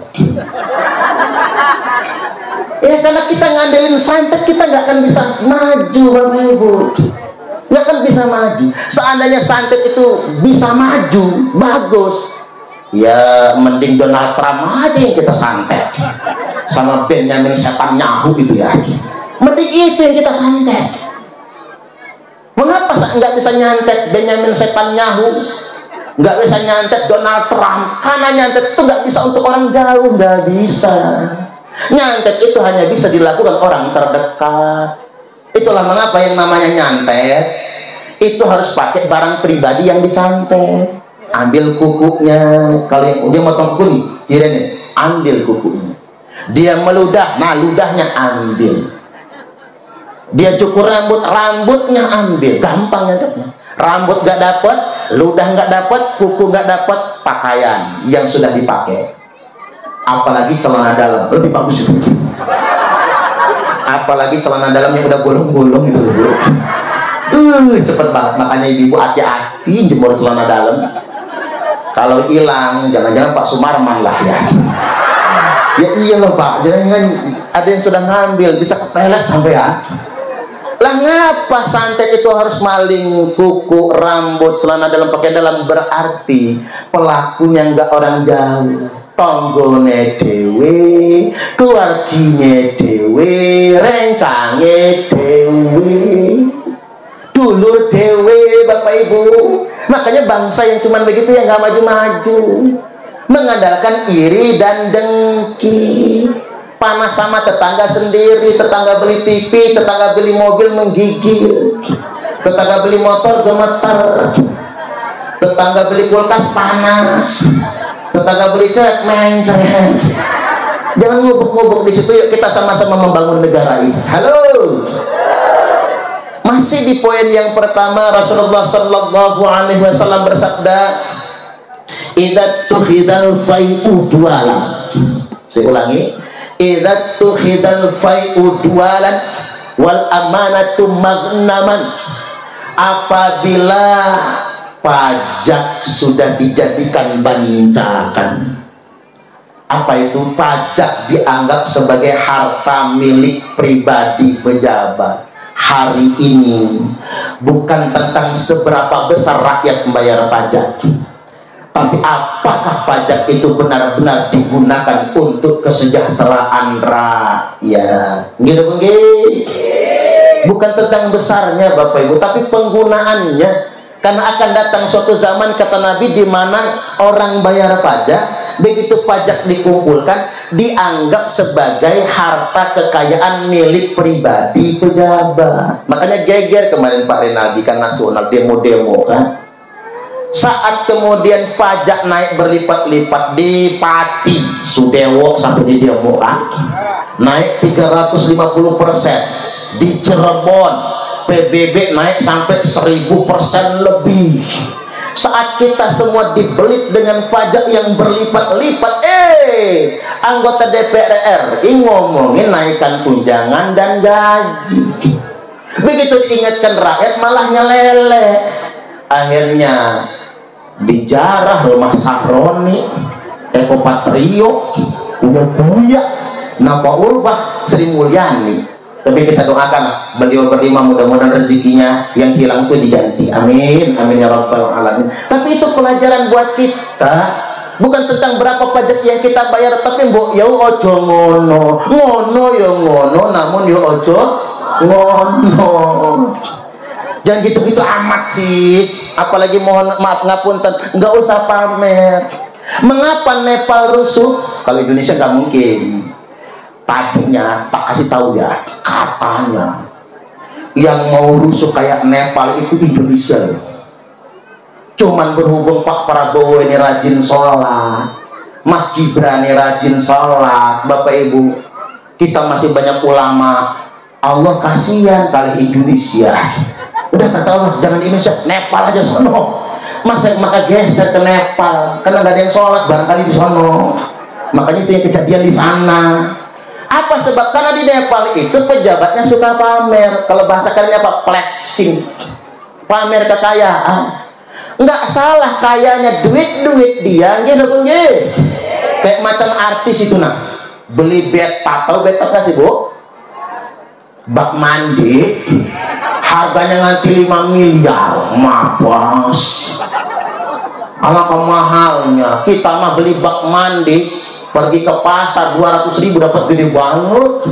Ya karena kita ngandelin santet, kita nggak akan bisa maju Bapak Ibu, nggak akan bisa maju. Seandainya santet itu bisa maju, bagus ya, mending Donald Trump aja yang kita santet sama Benjamin Netanyahu itu ya, mending itu yang kita santet. Mengapa nggak bisa nyantet Benjamin Netanyahu, nggak bisa nyantet Donald Trump? Karena nyantet itu nggak bisa untuk orang jauh, nggak bisa. Nyantet itu hanya bisa dilakukan orang terdekat. Itulah mengapa yang namanya nyantet itu harus pakai barang pribadi yang disantet. Ambil kukunya, kalau dia motong kuku nih, kiranya ambil kukunya. Dia meludah, nah ludahnya ambil. Dia cukur rambut, rambutnya ambil. Gampang ya kan? Rambut gak dapat, ludah gak dapat, kuku gak dapat, pakaian yang sudah dipakai. Apalagi celana dalam lebih bagus itu. Apalagi celana dalam yang udah bolong-bolong itu. Cepet banget. Makanya ibu hati-hati jemur celana dalam. Kalau hilang, jangan-jangan Pak Sumarman lah ya. Ya iya loh Pak, jangan ada yang sudah ngambil, bisa kepelet sampai ya. Lah ngapa santet itu harus maling kuku, rambut, celana dalam, pakai dalam? Berarti pelakunya nggak orang jauh, tonggone dewe, keluargine dewe, rencange dewe, dulur dewe Bapak Ibu. Makanya bangsa yang cuman begitu yang nggak maju-maju, mengandalkan iri dan dengki. Panas sama tetangga sendiri, tetangga beli TV, tetangga beli mobil menggigil, tetangga beli motor gemeter, tetangga beli kulkas panas, tetangga beli cek mencret. Jangan ngubuk-ngubuk di situ. Yuk kita sama-sama membangun negara ini. Halo. Masih di poin yang pertama, Rasulullah Shallallahu Alaihi Wasallam bersabda, "Idza tukhidal fai'u duala." Saya ulangi. Idza tukhidal fai'u dualan wal amanatu magnaman. Apabila pajak sudah dijadikan bancakan. Apa itu? Pajak dianggap sebagai harta milik pribadi pejabat. Hari ini bukan tentang seberapa besar rakyat membayar pajak, tapi apakah pajak itu benar-benar digunakan untuk kesejahteraan rakyat. Gitu mungkin. Bukan tentang besarnya Bapak Ibu, tapi penggunaannya. Karena akan datang suatu zaman kata Nabi di mana orang bayar pajak begitu pajak dikumpulkan dianggap sebagai harta kekayaan milik pribadi pejabat. Makanya geger kemarin Pak Renaldi kan nasional demo-demo kan. Saat kemudian pajak naik berlipat-lipat di Pati Sudewo sampai di demo kan, naik 350%. Di Cirebon PBB naik sampai 1000% lebih. Saat kita semua dibelit dengan pajak yang berlipat-lipat, anggota DPR RI ngomongin naikkan tunjangan dan gaji. Begitu diingatkan rakyat malah nyelele. Akhirnya dijarah rumah Sahroni, Eko Patrio, Buya, Napa Urbah, Sri Mulyani. Tapi kita doakan beliau berdua, mudah-mudahan rezekinya yang hilang itu diganti. Amin, amin ya rabbal alamin. Tapi itu pelajaran buat kita, bukan tentang berapa pajak yang kita bayar, tapi mbok ya ojo ngono, ngono ya ngono, namun ya ojo ngono. Jangan gitu-gitu amat sih. Apalagi mohon maaf ngapunten, nggak usah pamer. Mengapa Nepal rusuh? Kalau Indonesia nggak mungkin. Tadinya tak kasih tahu ya, katanya yang mau rusuh kayak Nepal itu Indonesia loh. Cuman berhubung Pak Prabowo ini rajin sholat, Mas Gibran ini rajin sholat, Bapak Ibu kita masih banyak ulama, Allah kasihan kali Indonesia. Udah kata Allah jangan Indonesia, Nepal aja sono. Maka geser ke Nepal karena nggak ada yang sholat barangkali di sono. Makanya itu yang kejadian di sana. Apa sebab? Karena di Nepal itu pejabatnya suka pamer. Kalau bahasa kerennya apa? Flexing, pamer kekayaan. Nggak salah kayanya, duit dia gitu. Kayak macam artis itu nah, beli bathtub, tahu bathtub nggak sih Bu? Bak mandi harganya nganti 5 miliar, mapas. Alangkah mahalnya. Kita mah beli bak mandi pergi ke pasar 200.000 dapat gede banget,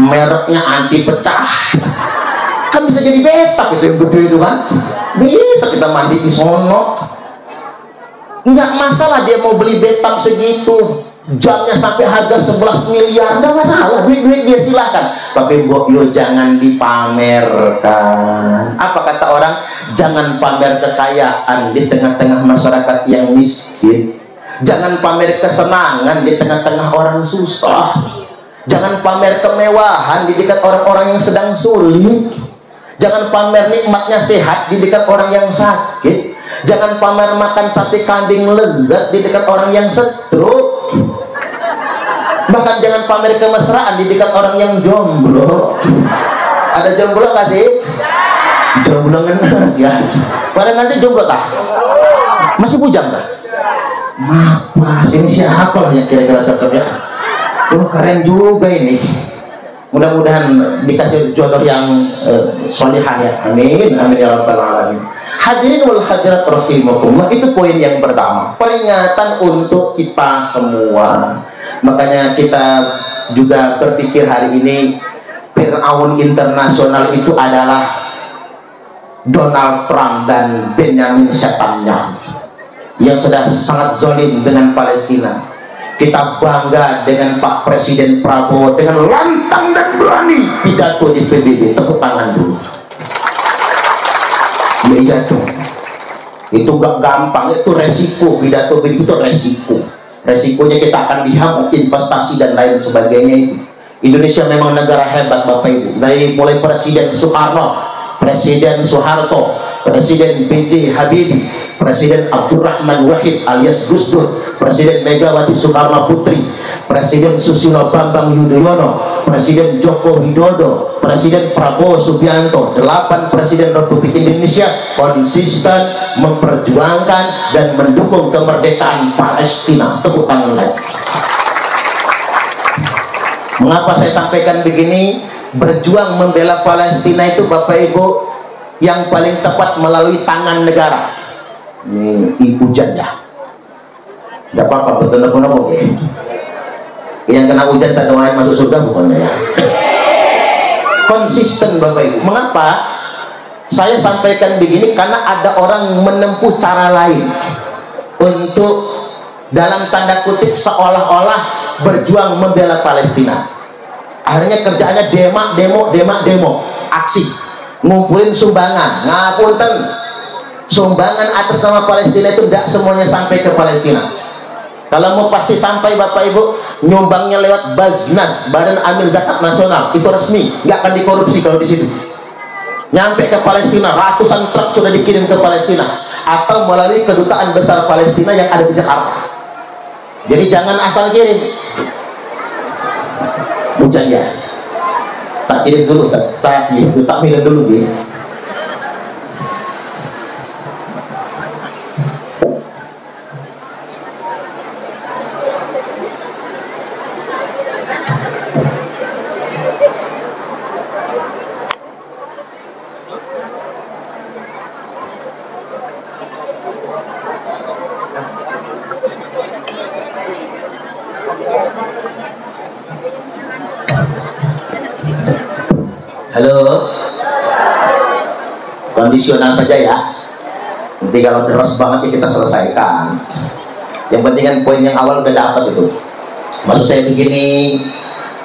mereknya anti pecah, kan bisa jadi betak itu yang gede itu kan, bisa kita mandi di sono, nggak masalah dia mau beli betak segitu, jamnya sampai harga 11 miliar, nggak masalah, duit dia silahkan, tapi yo jangan dipamerkan. Apa kata orang? Jangan pamer kekayaan di tengah-tengah masyarakat yang miskin. Jangan pamer kesenangan di tengah-tengah orang susah. Jangan pamer kemewahan di dekat orang-orang yang sedang sulit. Jangan pamer nikmatnya sehat di dekat orang yang sakit. Jangan pamer makan sate kambing lezat di dekat orang yang stroke. Bahkan jangan pamer kemesraan di dekat orang yang jomblo. Ada jomblo nggak sih? Jomblo ngenes ya. Pada nanti jomblo tak? Masih bujang tak? Mas, ini siapa lah yang kira-kira cocok ya? Keren juga ini. Mudah-mudahan dikasih jodoh yang solihah ya. Amin, amin ya rabbal alamin. Hadirin wal hadirat rahimakumullah, itu poin yang pertama. Peringatan untuk kita semua. Makanya kita juga berpikir hari ini Fir'aun internasional itu adalah Donald Trump dan Benjamin setannya yang sudah sangat zalim dengan Palestina. Kita bangga dengan Pak Presiden Prabowo dengan lantang dan berani pidato di PBB. Tepuk tangan dulu. Iya dong. Itu gak gampang, itu resiko. Pidato begitu resiko. Resikonya kita akan dihambat investasi dan lain sebagainya itu. Indonesia memang negara hebat Bapak Ibu. Dari mulai Presiden Soekarno, Presiden Soeharto, Presiden B.J. Habibie, Presiden Abdurrahman Wahid alias Gus Dur, Presiden Megawati Soekarno Putri, Presiden Susilo Bambang Yudhoyono, Presiden Joko Widodo, Presiden Prabowo Subianto, 8 Presiden Republik Indonesia konsisten memperjuangkan dan mendukung kemerdekaan Palestina. Tepuk tangan lagi. Mengapa saya sampaikan begini? Berjuang membela Palestina itu Bapak Ibu yang paling tepat melalui tangan negara. Ini hujan ya, tidak apa-apa, betul-betul ya. Yang kena hujan tak doain masuk surga bukannya ya. Konsisten Bapak Ibu. Mengapa saya sampaikan begini? Karena ada orang menempuh cara lain untuk dalam tanda kutip seolah-olah berjuang membela Palestina. Akhirnya kerjaannya demo, aksi, ngumpulin sumbangan. Ngapunten, sumbangan atas nama Palestina itu tidak semuanya sampai ke Palestina. Kalau mau pasti sampai Bapak Ibu, nyumbangnya lewat Baznas, Badan Amil Zakat Nasional, itu resmi, nggak akan dikorupsi kalau di situ. Nyampe ke Palestina, ratusan truk sudah dikirim ke Palestina, atau melalui kedutaan besar Palestina yang ada di Jakarta. Jadi jangan asal kirim. Hujan ya, tak kirim dulu, tak minum dulu ya. Halo, kondisional saja ya. Nanti kalau deras banget ya kita selesaikan. Yang penting kan poin yang awal udah dapat itu. Maksud saya begini,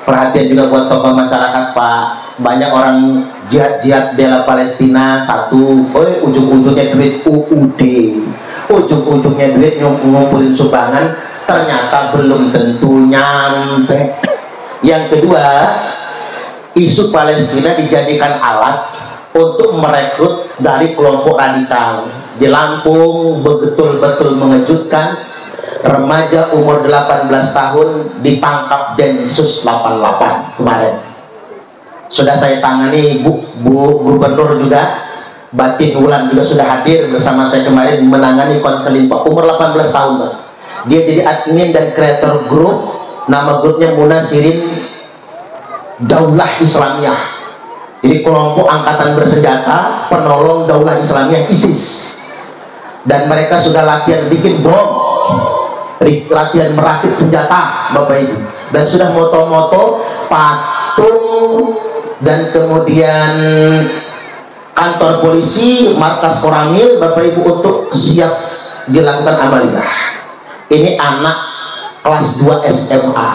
perhatian juga buat tokoh masyarakat Pak. Banyak orang jihad bela Palestina satu, ujung-ujungnya duit UUD, ujung-ujungnya duit ngumpulin sumbangan, ternyata belum tentu nyampe. Yang kedua, isu Palestina dijadikan alat untuk merekrut dari kelompok radikal. Di Lampung betul-betul mengejutkan, remaja umur 18 tahun ditangkap Densus 88 kemarin. Sudah saya tangani, Bu Gubernur juga, Batin Wulan juga sudah hadir bersama saya kemarin menangani konseling Pak, umur 18 tahun Pak. Dia jadi admin dan kreator grup, nama grupnya Munasirin Daulah Islamiyah. Jadi kelompok angkatan bersenjata penolong Daulah Islamiyah ISIS. Dan mereka sudah latihan bikin bom, latihan merakit senjata Bapak Ibu. Dan sudah moto-moto patung dan kemudian kantor polisi, markas Koramil Bapak Ibu untuk siap dilakukan amaliyah. Ini anak kelas 2 SMA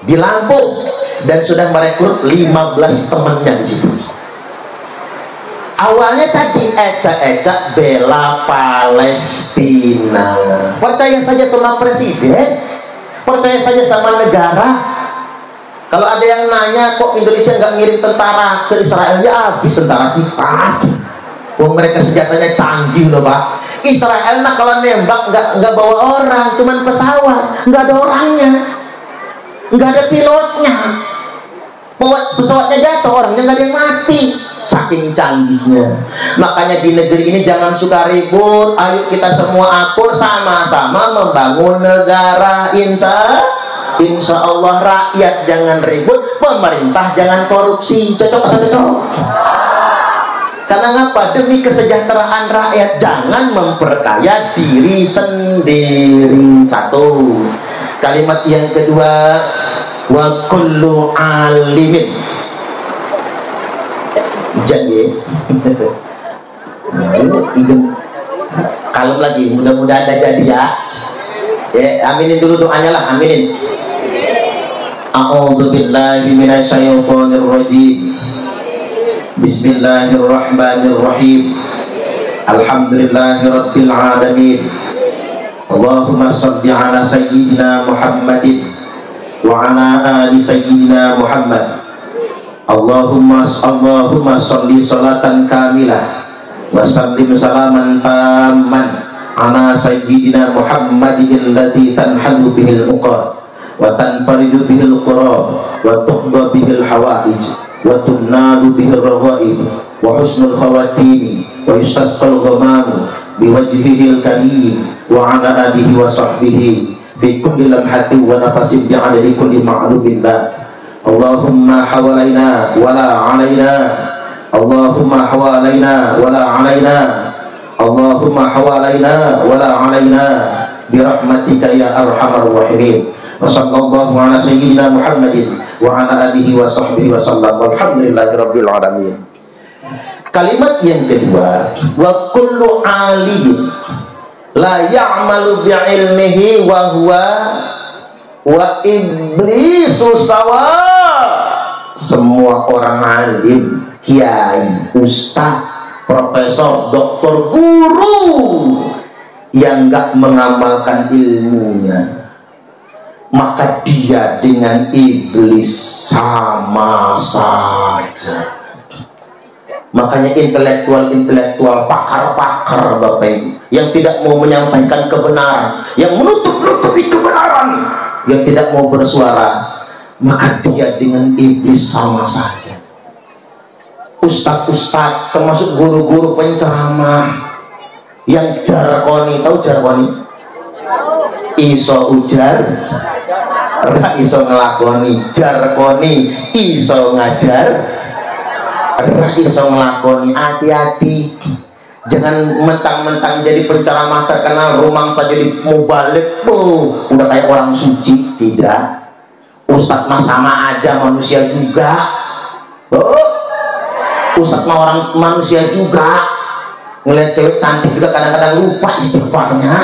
di Lampung dan sudah merekrut 15 temannya di situ. Awalnya tadi ecak-ecak bela Palestina. Percaya saja sama presiden, percaya saja sama negara. Kalau ada yang nanya kok Indonesia nggak ngirim tentara ke Israel, ya habis tentara kita. Wong mereka senjatanya canggih loh Pak. Israel nah kalau nembak nggak bawa orang, cuman pesawat, nggak ada orangnya, nggak ada pilotnya. Pesawatnya jatuh, orangnya nggak ada yang mati, saking canggihnya. Makanya di negeri ini jangan suka ribut, ayo kita semua akur, sama-sama membangun negara. Insya Allah rakyat jangan ribut, pemerintah jangan korupsi. Cocok atau cocok? Karena ngapa? Demi kesejahteraan rakyat, jangan memperkaya diri sendiri. Satu. Kalimat yang kedua, wa kullu alimin. Jadi kalem lagi, mudah-mudahan ada jadi ya. Aminin dulu doanya lah, aminin. A'udzu billahi minasyaitonir rajim. Bismillahirrahmanirrahim. Alhamdulillahirabbil alamin. Allahumma shalli ala sayyidina Muhammadin wa ala ali sayyidina Muhammad. Allahumma shalli salatan kamilah wa sallim salaman tamman ala sayyidina Muhammadin alladzi tanhalu bihil uqad wa tanfaridu bihil qurab wa tuqda bihil hawaij wa tunadu bihil rawaib wa husnul khawatim wa yustasqal ghamamu biwajhihil karim wa ala alihi wa sahbihi fi kulli lamhatin wa nafasin bi'adadi kulli ma'lumin lak. Allahumma hawalaina wala alaina, Allahumma hawalaina wala alaina, Allahumma hawalaina wala alaina birahmatika ya arhamar rahimin. Wa sallallahu ala sayyidina Muhammadin wa ala alihi wa sahbihi wa sallam. Walhamdulillahirabbil alamin. Kalimat yang kedua, wa kullu alimin. la ya'malu bi'ilmihi wa huwa wa iblisu sawa. Semua orang alim, kiai, ustaz, profesor, doktor, guru yang nggak mengamalkan ilmunya, maka dia dengan iblis sama saja. Makanya intelektual, pakar-pakar Bapak Ibu yang tidak mau menyampaikan kebenaran, yang menutup-nutupi kebenaran, yang tidak mau bersuara, maka dia dengan iblis sama saja. Ustadz-ustadz, termasuk guru-guru penceramah yang jargoni, tahu jargoni? Iso ujar, ra iso ngelakoni. Jargoni iso ngajar, ra iso ngelakoni. Hati-hati, jangan mentang-mentang jadi penceramah terkenal rumang saja di mubalik, udah kayak orang suci. Tidak. Ustadz mah sama aja manusia juga. Ustadz mah orang manusia juga. Ngeliat cewek cantik juga kadang-kadang lupa istighfarnya.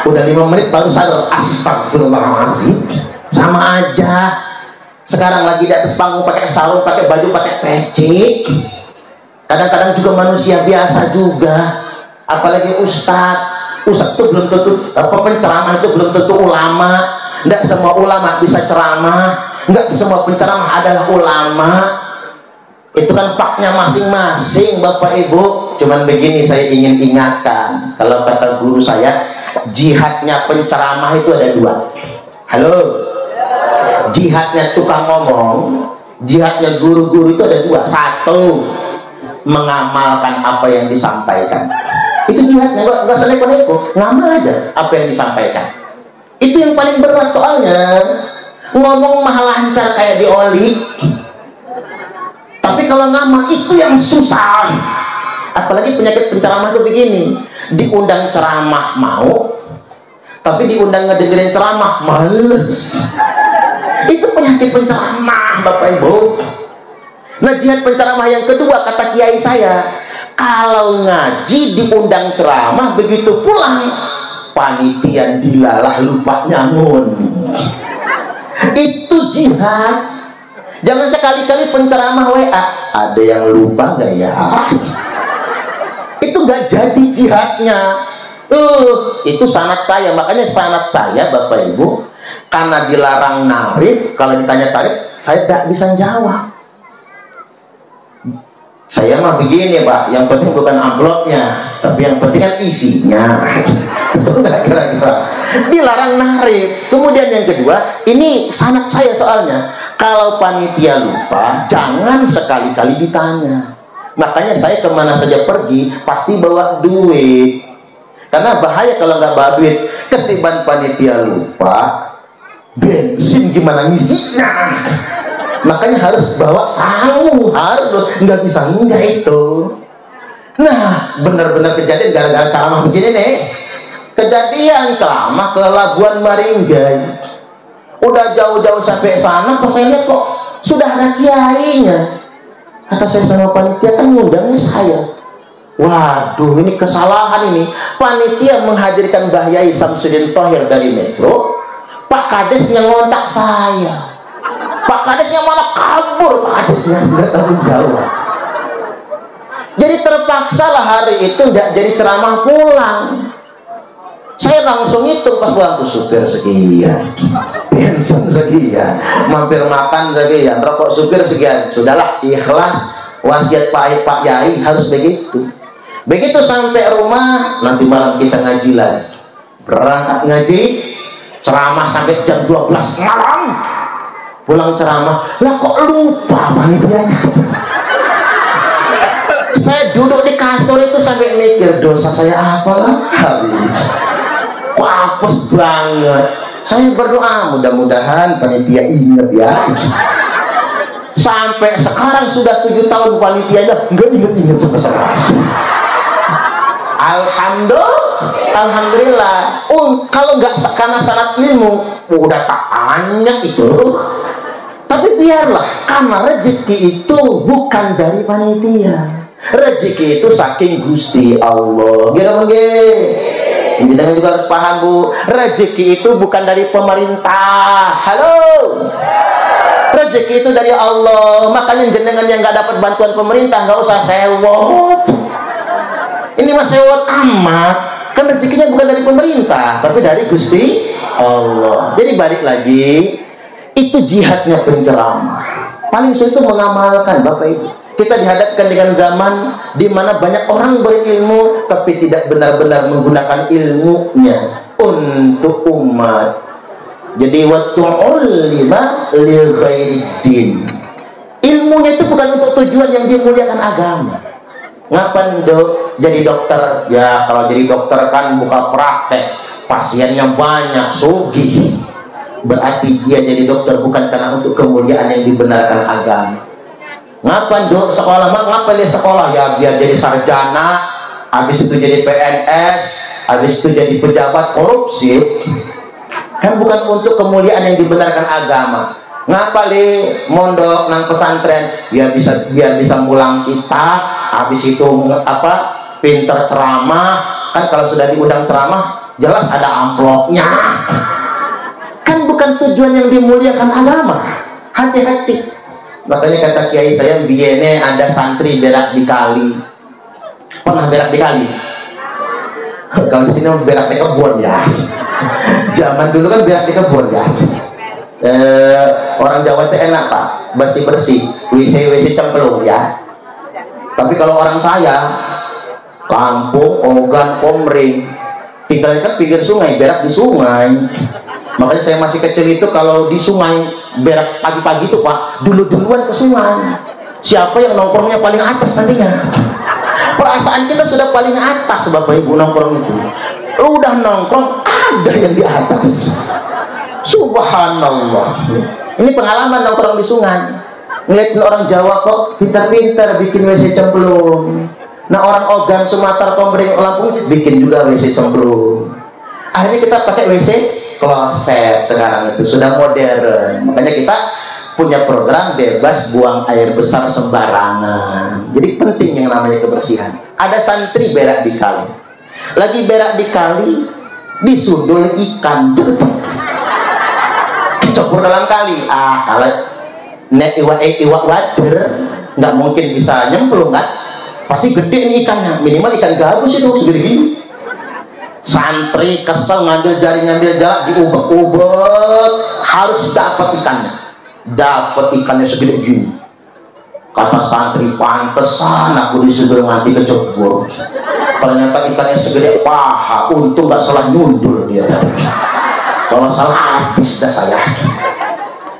Udah 5 menit baru sadar, astagfirullahaladzim. Sama aja. Sekarang lagi di atas panggung pakai sarung, pakai baju, pakai peci. Kadang-kadang juga manusia biasa juga. Apalagi ustadz. Ustadz itu belum tentu, penceramah itu belum tentu ulama. Tidak semua ulama bisa ceramah, tidak semua penceramah adalah ulama. Itu kan faknya masing-masing Bapak Ibu. Cuman begini saya ingin ingatkan, kalau kata guru saya, jihadnya penceramah itu ada 2. Halo, jihadnya tukang ngomong, jihadnya guru-guru itu ada 2. 1, mengamalkan apa yang disampaikan. Itu jihadnya, nggak usah neko-neko, ngamal aja apa yang disampaikan. Itu yang paling berat soalnya. Ngomong mah lancar kayak dioli, tapi kalau ngamal itu yang susah. Apalagi penyakit penceramah itu begini, diundang ceramah mau, tapi diundang ngedengerin ceramah males. Itu penyakit penceramah Bapak Ibu. Nah, jihad penceramah yang kedua kata kiai saya, kalau ngaji diundang ceramah, begitu pulang panitia dilalah lupa nyamun. Itu jihad. Jangan sekali-kali penceramah WA ada yang lupa nggak ya? Itu nggak jadi jihadnya. Itu sanad saya. Makanya sanad saya Bapak Ibu, karena dilarang narif, kalau ditanya tarif saya tidak bisa jawab. Saya mah begini Pak, yang penting bukan amplopnya, tapi yang penting kan isinya. Betul nggak kira-kira? Dilarang narif. Kemudian yang kedua, ini sanad saya soalnya, kalau panitia lupa jangan sekali-kali ditanya. Makanya saya kemana saja pergi pasti bawa duit, karena bahaya kalau nggak bawa duit. Ketiban panitia lupa, bensin gimana ngisinya. Makanya harus bawa sangu, harus, nggak bisa enggak itu. Nah, benar-benar kejadian gara-gara ceramah begini nih. Kejadian ceramah ke Labuan Maringgai. Udah jauh-jauh sampai sana, pas saya lihat kok sudah ada kiainya. Kata saya sama panitia, kan ngundangnya saya. Waduh, ini kesalahan ini. Panitia menghadirkan Mbah Yai Samsudin Thohir dari Metro. Pak Kadesnya ngontak saya. Pak Kadesnya malah kabur, Pak Kadesnya nggak tanggung jawab. Jadi terpaksalah hari itu nggak jadi ceramah pulang. Saya langsung hitung pas pulang tuh, supir sekian, bensin sekian, mampir makan sekian, rokok supir sekian. Sudahlah, ikhlas, wasiat Pak Yai harus begitu. Begitu sampai rumah, nanti malam kita ngaji lagi. Berangkat ngaji, ceramah sampai jam 12 malam. Pulang ceramah, lah kok lupa panitianya. Saya duduk di kasur itu sampai mikir, dosa saya apa lah hari ini. Kok apes banget. Saya berdoa, mudah-mudahan panitia ingat ya. Sampai sekarang sudah 7 tahun panitianya nggak inget-inget sampai sekarang. Alhamdulillah. Kalau nggak karena sanad ilmu, udah tak tanya itu. Tapi biarlah, karena rezeki itu bukan dari panitia. Rezeki itu saking Gusti Allah. Gitu. Jenengan juga harus paham Bu, rezeki itu bukan dari pemerintah. Halo, rezeki itu dari Allah. Makanya jenengan yang nggak dapat bantuan pemerintah nggak usah sewot. Ini mah sewot amat, kan rezekinya bukan dari pemerintah tapi dari Gusti Allah. Jadi balik lagi, itu jihadnya penceramah. Paling sulit itu mengamalkan Bapak Ibu. Kita dihadapkan dengan zaman di mana banyak orang berilmu tapi tidak benar-benar menggunakan ilmunya untuk umat. Jadi wattu'ullima lil ghairid. Ilmunya itu bukan untuk tujuan yang dimuliakan agama. Ngapain dok jadi dokter? Ya kalau jadi dokter kan buka praktek, pasiennya banyak, sugih. Berarti dia jadi dokter bukan karena untuk kemuliaan yang dibenarkan agama. Ngapain dok sekolah? Ngapain dia sekolah? Ya biar jadi sarjana, habis itu jadi PNS, habis itu jadi pejabat korupsi. Kan bukan untuk kemuliaan yang dibenarkan agama. Ngapa li mondok nang pesantren? Biar bisa mulang kitab, habis itu pinter ceramah. Kan kalau sudah diundang ceramah jelas ada amplopnya. Kan bukan tujuan yang dimuliakan agama. Hati-hati. Makanya kata kiai saya, biene ada santri berak di kali. Pernah berak di kali? Kalau di sini berak di kebun ya. Zaman dulu kan berak di kebun ya. Orang Jawa itu enak Pak, bersih-bersih, WC cemplung ya. Tapi kalau orang saya, Lampung, Ogan, Komering, tinggalnya kan pinggir sungai, berak di sungai. Makanya saya masih kecil itu kalau di sungai berak pagi-pagi itu Pak, duluan ke sungai. Siapa yang nongkrongnya paling atas nantinya? Perasaan kita sudah paling atas Bapak Ibu nongkrong itu. Udah nongkrong ada yang di atas. Subhanallah. Ini pengalaman nongkrong di sungai. Ngeliatin orang Jawa kok pintar-pintar bikin WC cemplung. Nah orang Ogan, Sumatera, Komering, Lampung bikin juga WC cemplung. Akhirnya kita pakai WC kloset sekarang itu sudah modern. Makanya kita punya program bebas buang air besar sembarangan. Jadi penting yang namanya kebersihan. Ada santri berak di kali. Lagi berak di kali, disundul ikan. Kecebur dalam kali. Kalau nek iwak wader nggak mungkin bisa nyemplung kan? Pasti gede nih ikannya. Minimal ikan gabus itu segede gini. Santri kesel ngambil jaring diubek-ubek, harus dapat ikannya segede gini. Kata santri, pantesan aku disuruh mati kecebur. Ternyata ikannya segede paha, untung gak salah nyundul dia. Kalau salah habis dah saya.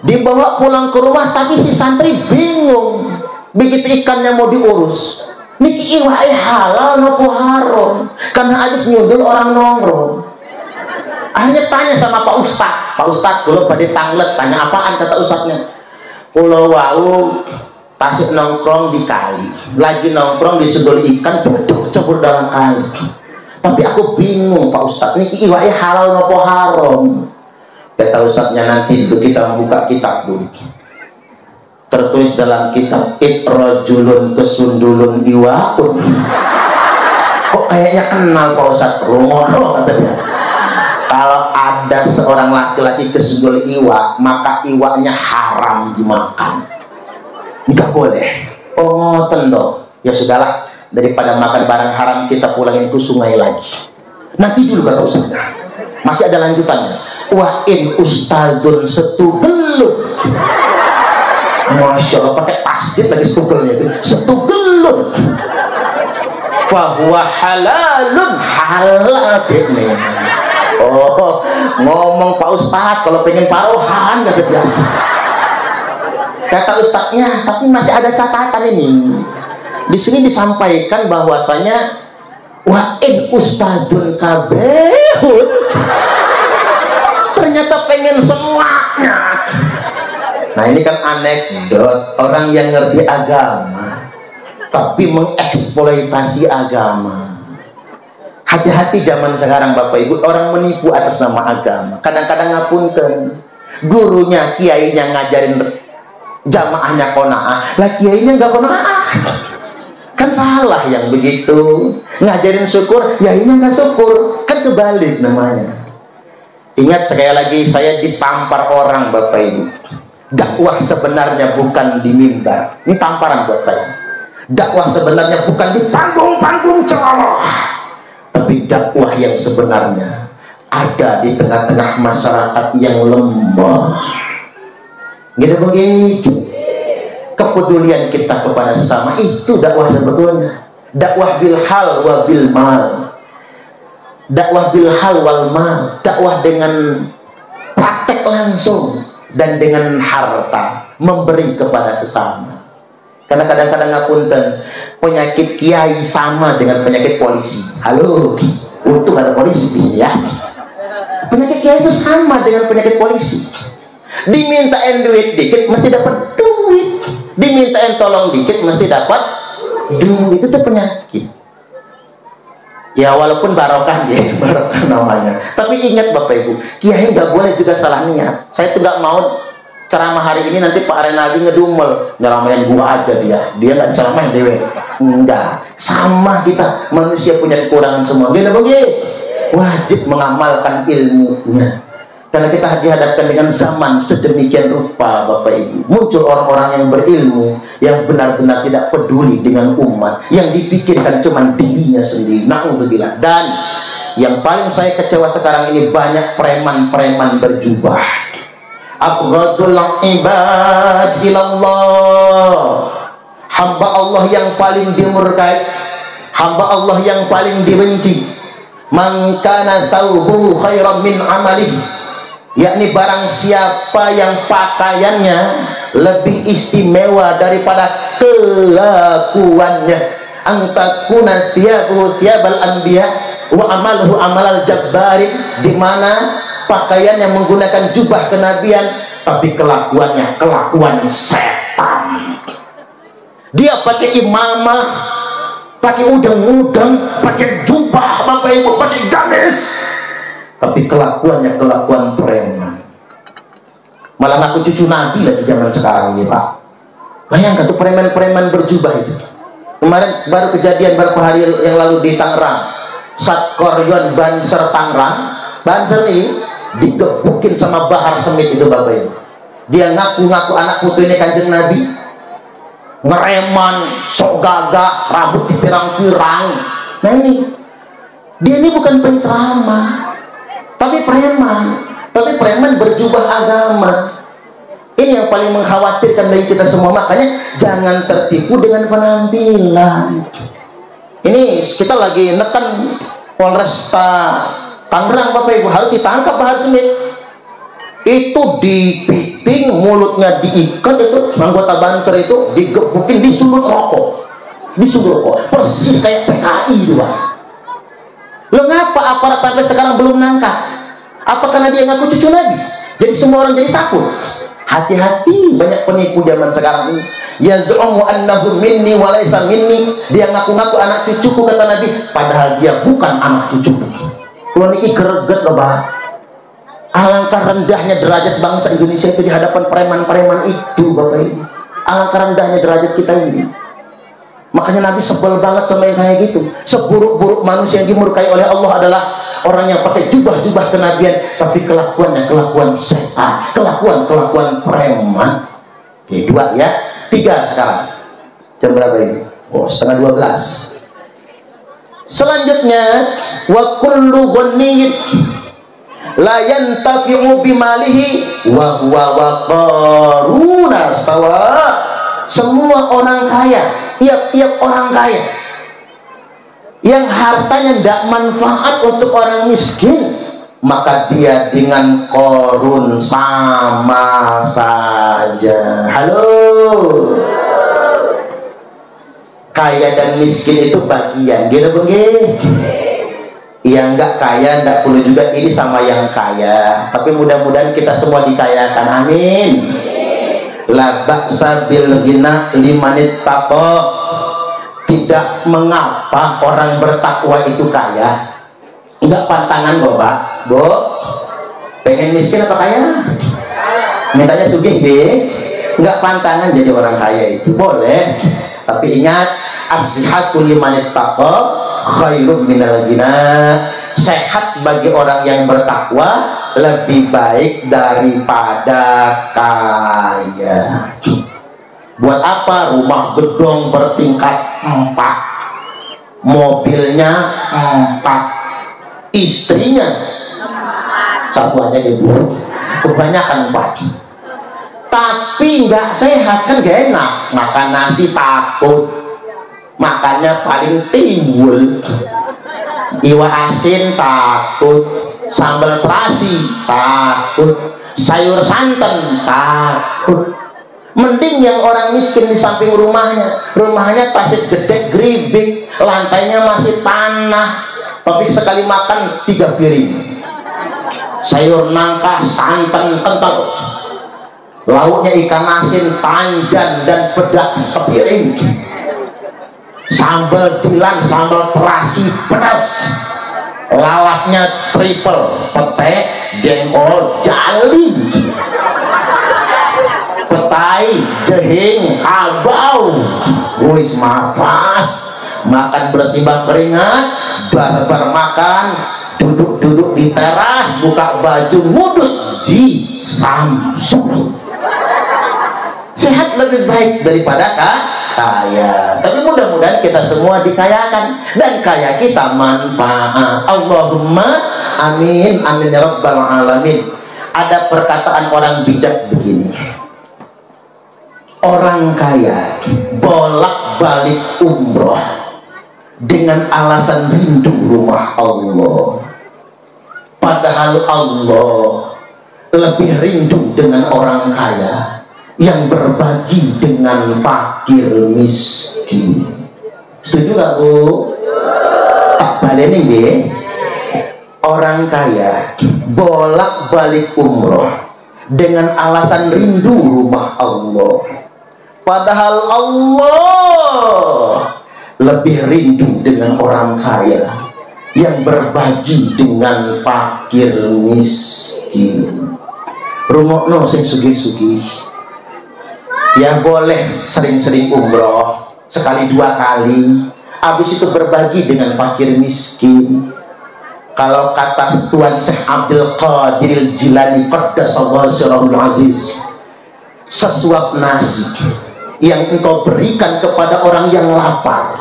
Dibawa pulang ke rumah tapi si santri bingung. Begitu ikannya mau diurus, niki iwai halal nopo haram, karena habis nyundul orang nongkrong. Akhirnya tanya sama Pak Ustadz kalau pada tanglet, tanya apaan? Kata Ustadznya, pulau wau tasik nongkrong di kali, lagi nongkrong disundul ikan, duduk cebur dalam kali. Tapi aku bingung Pak Ustadz, niki iwai halal nopo haram? Kata Ustadznya, nanti dulu kita membuka kitab dulu. Tertulis dalam kitab, itrojulun kesundulun iwaun. Kok kayaknya kenal Pak Ustadz? Rungono katanya. Kalau ada seorang laki-laki kesundul iwa, maka iwaknya haram dimakan. Nggak boleh. Oh ngoten dong. Ya sudahlah, daripada makan barang haram kita pulangin ke sungai lagi. Nanti dulu kata Ustadznya. Masih ada lanjutannya. Wa in ustadun setugelut. Masya Allah, pakai tasdid lagi stugelnya itu. Setugelut. Fahuwa halalun, halal deh nih. Oh, ngomong Pak Ustadz kalau pengen parohan kata dia. Kata Ustadznya, tapi masih ada catatan ini. Di sini disampaikan bahwasanya wa in ustadun kabehun. Ternyata pengen semuanya. Nah ini kan anekdot orang yang ngerti agama tapi mengeksploitasi agama. Hati-hati zaman sekarang Bapak Ibu, orang menipu atas nama agama. Kadang-kadang ngapunten, gurunya, kiainya ngajarin jamaahnya qanaah, lah kiainya nggak qanaah. Kan salah yang begitu. Ngajarin syukur, kiainya nggak syukur. Kan kebalik namanya. Ingat sekali lagi, saya ditampar orang Bapak Ibu. Dakwah sebenarnya bukan di mimbar. Ini tamparan buat saya. Dakwah sebenarnya bukan di panggung-panggung ceramah, tapi dakwah yang sebenarnya ada di tengah-tengah masyarakat yang lemah. Gitu begitu. Kepedulian kita kepada sesama itu dakwah sebetulnya. Dakwah bil hal wa bil mal. Dakwah bil hal wal mal. Dakwah dengan praktek langsung dan dengan harta, memberi kepada sesama. Karena kadang-kadang ngapunten, penyakit kiai sama dengan penyakit polisi. Halo, untung ada polisi di sini ya. Penyakit kiai itu sama dengan penyakit polisi. Dimintain duit dikit mesti dapat duit, dimintain tolong dikit mesti dapat duit. Itu tuh penyakit. Ya walaupun barokah ya, barokah namanya. Tapi ingat Bapak Ibu, kiai nggak boleh juga salah niat. Saya tuh nggak mau ceramah hari ini nanti Pak Renaldi ngedumel, nyeramain gua aja dia nggak ceramain dewe. Enggak, sama kita manusia punya kekurangan semua. Gila begitu, wajib mengamalkan ilmunya. Karena kita dihadapkan dengan zaman sedemikian rupa Bapak Ibu. Muncul orang-orang yang berilmu, yang benar-benar tidak peduli dengan umat, yang dipikirkan cuma dirinya sendiri. Na'udzubillah. Dan yang paling saya kecewa sekarang ini, banyak preman-preman berjubah. Abghadul ibad ilallah. Hamba Allah yang paling dimurkai, hamba Allah yang paling dibenci. Man kana taubu khairan min amalih. Yakni barang siapa yang pakaiannya lebih istimewa daripada kelakuannya. Antakuna thiyabuhu thiyabal anbiya wa amaluhu amalal jabbarin, di mana pakaian yang menggunakan jubah kenabian tapi kelakuannya kelakuan setan. Dia pakai imamah, pakai udang-udang, pakai jubah Bapak Ibu, pakai gamis, tapi kelakuannya kelakuan preman. Malah ngaku cucu Nabi lagi zaman sekarang ini Pak. Bayangkan tuh preman-preman berjubah itu. Kemarin baru kejadian beberapa hari yang lalu di Tangerang, Satkoryon Banser Tangerang. Banser ini digebukin sama Bahar Semit itu Bapak Ibu. Dia ngaku-ngaku anak putu ini Kanjeng Nabi, ngereman, sok gagah, rambut dipirang-pirang. Nah ini, dia ini bukan penceramah, tapi preman. Tapi preman berjubah agama. Ini yang paling mengkhawatirkan bagi kita semua. Makanya jangan tertipu dengan penampilan. Ini kita lagi nekan Polresta Tangerang Bapak Ibu, harus ditangkap Bahar Semit. Itu dipiting, mulutnya diikat, itu anggota Banser itu digebukin, disulut rokok, disulut rokok, persis kayak PKI itu Pak. Lo ngapa aparat sampai sekarang belum nangkap? Apa karena dia ngaku cucu Nabi? Jadi semua orang jadi takut. Hati-hati, banyak penipu zaman sekarang ini. Yaz'umu annahu minni wa laysa minni. Dia ngaku-ngaku anak cucuku kata Nabi, padahal dia bukan anak cucuku. Kalau niki greget loh Pak. Alangkah rendahnya derajat bangsa Indonesia itu di hadapan preman-preman itu Bapak Ibu. Alangkah rendahnya derajat kita ini. Makanya Nabi sebel banget sama yang kayak gitu. Seburuk-buruk manusia yang dimurkai oleh Allah adalah orang yang pakai jubah-jubah kenabian tapi kelakuannya kelakuan setan, kelakuan preman. Oke, 2 ya, 3 sekarang. Jam berapa ini? Oh, 11:30. Selanjutnya, wa kullu ghaniyyin la yantafi'u bimalihi wa huwa waqaruna sawa. Semua orang kaya, tiap-tiap orang kaya yang hartanya tidak manfaat untuk orang miskin, maka dia dengan korun sama saja. Halo, kaya dan miskin itu bagian, gitu begitu. Yang enggak kaya enggak perlu juga ini sama yang kaya, tapi mudah-mudahan kita semua dikayakan, amin. La ba'sa bil ghina limanit taqa. Tidak mengapa orang bertakwa itu kaya. Enggak pantangan Bapak, Bu. Pengen miskin apa kaya? Mintanya sugih, B. Enggak pantangan jadi orang kaya itu boleh. Tapi ingat, as-sihhatu limanit taqa khairum minal ghina. sehat bagi orang yang bertakwa lebih baik daripada kaya. Buat apa rumah gedung bertingkat 4, mobilnya 4, istrinya 1 aja ibu, kebanyakan 4, tapi nggak sehat kan, gak enak. Makan nasi takut, makannya paling timbul, iwa asin takut, sambal terasi takut, sayur santan takut. Mending yang orang miskin di samping rumahnya pasir gede geribik, lantainya masih tanah, tapi sekali makan 3 piring sayur nangka santan kental, lauknya ikan asin tanjan dan pedak sepiring, sambal tilan, sambal terasi pedas, lalapnya triple, pete, jengkol, jalin, petai, jehing, kabau, wis mapas, makan bersibak keringat, barbar makan, duduk-duduk di teras, buka baju, ngudut ji samsung. Sehat lebih baik daripada kaya. Tapi mudah-mudahan kita semua dikayakan dan kaya kita manfaat. Allahumma amin, amin ya rabbal alamin. Ada perkataan orang bijak begini, orang kaya bolak-balik umroh dengan alasan rindu rumah Allah, padahal Allah lebih rindu dengan orang kaya yang berbagi dengan fakir miskin. Setuju gak bu? Tak balik nih, orang kaya bolak-balik umroh dengan alasan rindu rumah Allah, padahal Allah lebih rindu dengan orang kaya yang berbagi dengan fakir miskin. Rumokno sing sugih-sugih ya boleh sering-sering umroh, sekali 2 kali, habis itu berbagi dengan fakir miskin. Kalau kata Tuan Syekh Abdul Qadir Jilani qaddasallahu sirrahul aziz, sesuap nasi yang engkau berikan kepada orang yang lapar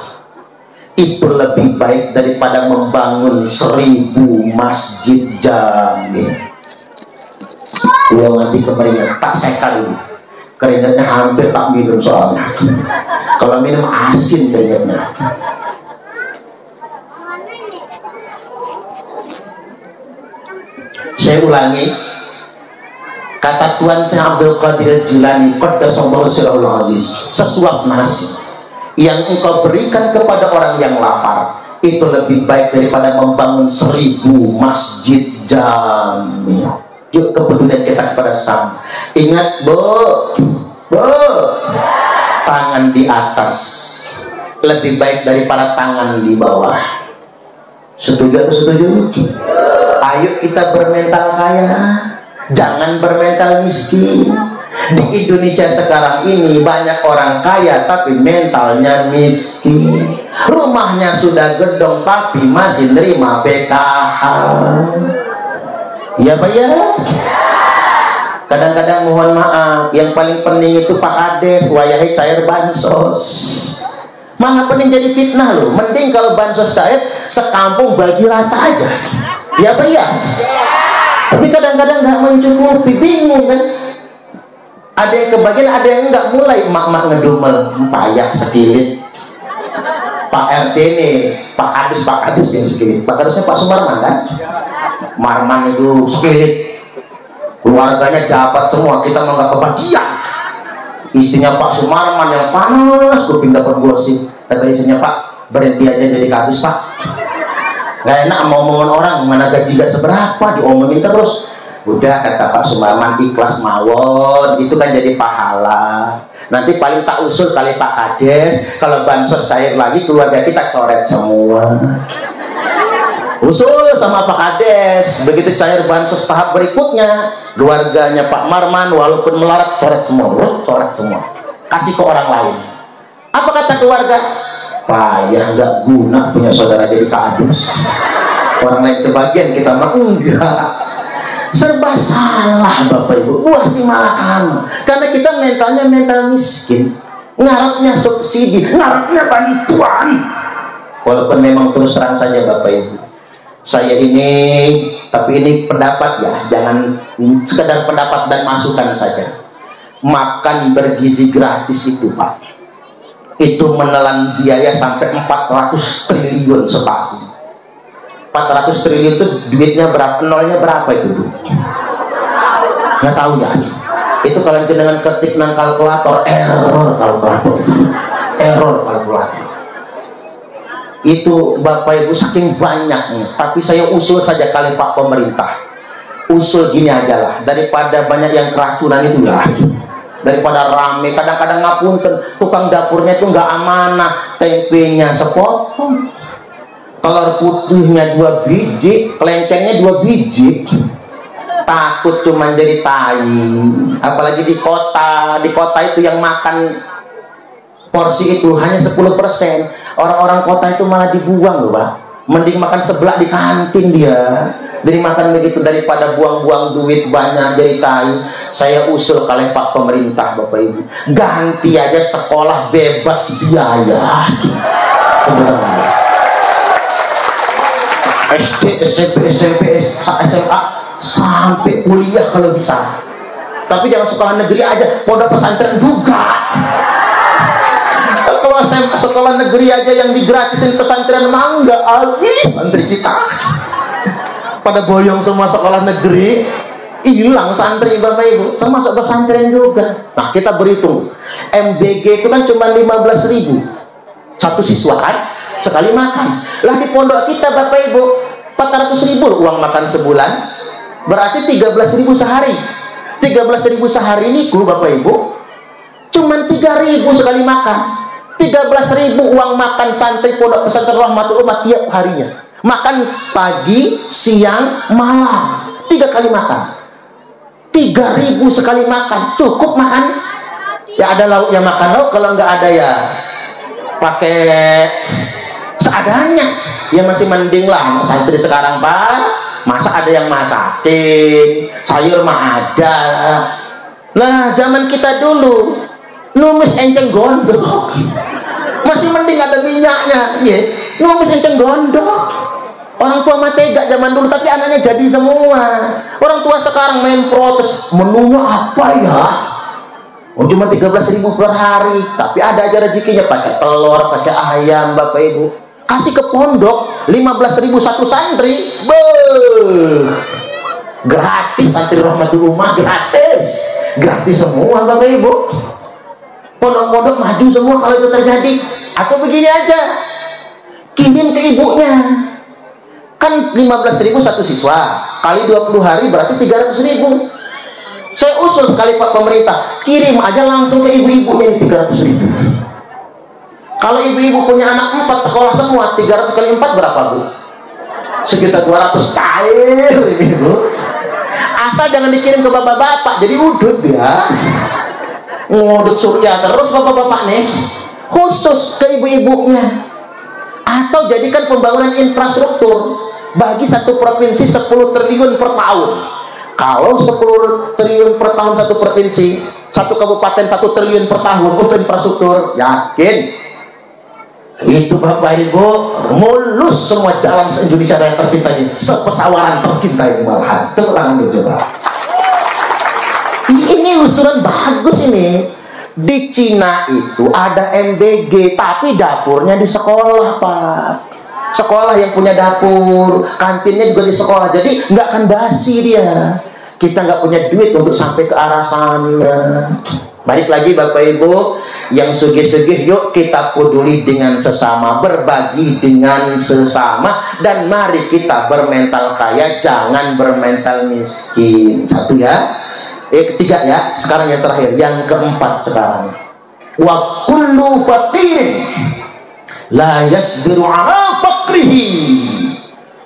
itu lebih baik daripada membangun 1000 masjid jami. Gua nanti keringat tak sekali, keringatnya hampir tak minum soalnya. Kalau minum asin keringatnya. Saya ulangi, kata Tuan Syekh Abdul Qadir Jilani qaddasallahu sirrahul aziz, sesuap nasi yang engkau berikan kepada orang yang lapar itu lebih baik daripada membangun 1000 masjid jami. Yuk kepedulian kita kepada sesama. Ingat bu, tangan di atas lebih baik daripada tangan di bawah. Setuju atau setuju? Ayo kita bermental kaya, jangan bermental miskin. Di Indonesia sekarang ini banyak orang kaya tapi mentalnya miskin. Rumahnya sudah gedong tapi masih nerima PKH. Ya Pak ya. Kadang-kadang mohon maaf, yang paling penting itu Pak Kades wayahe cair bansos. Malah pening jadi fitnah loh. Mending kalau bansos cair sekampung bagi rata aja. Ya Pak ya. Tapi kadang-kadang nggak mencukupi, bingung kan. Ada yang kebagian, ada yang enggak. Mulai mak-mak ngedumel payah sekilit. Pak RT nih, Pak Kadus yang sekilit. Pak Kadusnya Pak Sumarman kan? Marman itu sekilit, keluarganya dapat semua, kita mau nggak kebagian. Istrinya Pak Sumarman yang panas kuping dapat gosip, kata istrinya, Pak berhenti aja jadi Kadus Pak, nggak enak mau omongan orang, mana gaji gak seberapa diomongin terus. Udah kata Pak Sumarman, ikhlas mawon, itu kan jadi pahala. Nanti paling tak usul kali Pak Kades, kalau bansos cair lagi keluarga kita coret semua. Usul sama Pak Kades, begitu cair bansos tahap berikutnya, keluarganya Pak Marman walaupun melarat coret semua, kasih ke orang lain. Apa kata keluarga? Payah nggak guna punya saudara jadi kadus. orang lain kebagian, kita mah enggak. Serba salah Bapak Ibu, buah si malakama. Karena kita mentalnya mental miskin, ngarapnya subsidi, ngarapnya bantuan. Walaupun memang terus terang saja Bapak Ibu, saya ini, tapi ini pendapat ya, jangan sekedar pendapat dan masukan saja. Makan bergizi gratis itu Pak, itu menelan biaya sampai 400 triliun setahun. 400 triliun itu duitnya berapa, nolnya berapa itu Bu? Nggak tahu ya. Itu kalau dengan ketik nang kalkulator, error kalkulator, error kalkulator. Itu Bapak Ibu saking banyaknya. Tapi saya usul saja kali Pak pemerintah, usul gini aja lah, daripada banyak yang keracunan itu ya, daripada rame, kadang-kadang ngapunten tukang dapurnya itu nggak amanah, tempenya sepotong, telur putihnya 2 biji, kelencengnya 2 biji, takut cuman jadi tai. Apalagi di kota itu yang makan porsi itu hanya 10%. Orang-orang kota itu malah dibuang loh Pak, mending makan seblak di kantin dia. Jadi makan begitu daripada buang-buang duit banyak jadi tai. Saya usul kalian Pak pemerintah Bapak Ibu, ganti aja sekolah bebas biaya. SD, SMP, SMA sampai kuliah kalau bisa. Tapi jangan sekolah negeri aja, pondok pesantren juga. Kalau sekolah negeri aja yang digratisin pesantren mah nggak habis santri kita. Pada boyong semua sekolah negeri, hilang santri Bapak Ibu, termasuk pesantren juga. Nah kita berhitung, MBG itu kan cuma 15.000 satu siswa kan, sekali makan. Lah di pondok kita Bapak Ibu 400.000 uang makan sebulan, berarti 13.000 sehari. 13.000 sehari ini Bapak Ibu cuman 3.000 sekali makan. 13.000 uang makan santri pondok pesantren Rahmatul Ummah tiap harinya. Makan pagi, siang, malam, 3 kali makan. 3.000 sekali makan, cukup makan? Ya ada lauknya makan lauk, kalau nggak ada ya pakai seadanya. Ya masih mending lah santri sekarang Pak, masa ada yang masakin, sayur mah ada. Nah zaman kita dulu numis enceng gondok, masih mending ada minyaknya, ya. Numis enceng gondok. Orang tua mah tega zaman dulu, tapi anaknya jadi semua. Orang tua sekarang main protes, menunya apa ya? Oh cuma 13.000 per hari, tapi ada aja rezekinya, pakai telur, pakai ayam Bapak Ibu. Kasih ke pondok 15.000 satu santri, gratis santri Rahmatul Ummah, gratis semua Bapak Ibu. Pondok-pondok maju semua kalau itu terjadi. Atau begini aja, kirim ke ibunya, kan 15.000 satu siswa, kali 20 hari berarti 300.000. Saya usul kali Pak pemerintah, kirim aja langsung ke ibu-ibunya ini 300.000. Kalau ibu-ibu punya anak 4 sekolah semua, 300 kali 4 berapa Bu? Sekitar 200 cair ini Bu. Asal jangan dikirim ke bapak-bapak, jadi udut ya. Ngudut surya terus bapak-bapak nih, khusus ke ibu-ibunya. Atau jadikan pembangunan infrastruktur, bagi satu provinsi 10 triliun per tahun. Kalau 10 triliun per tahun satu provinsi, satu kabupaten 1 triliun per tahun untuk infrastruktur, yakin itu Bapak Ibu mulus semua jalan se-Indonesia yang tercinta ini, sepesawaran tercinta ini malahan. Tepuk tangan dulu coba. Ini usulan bagus ini. Di Cina itu ada MBG, tapi dapurnya di sekolah Pak. Sekolah yang punya dapur, kantinnya juga di sekolah, jadi nggak akan basi dia. Kita nggak punya duit untuk sampai ke arah sana. Balik lagi Bapak Ibu, yang sugih-sugih yuk kita peduli dengan sesama, berbagi dengan sesama, dan mari kita bermental kaya, jangan bermental miskin. Satu ya. Ketiga ya, sekarang yang terakhir, yang keempat sekarang. Wa kullu faqirin la yasbiru ala faqrihi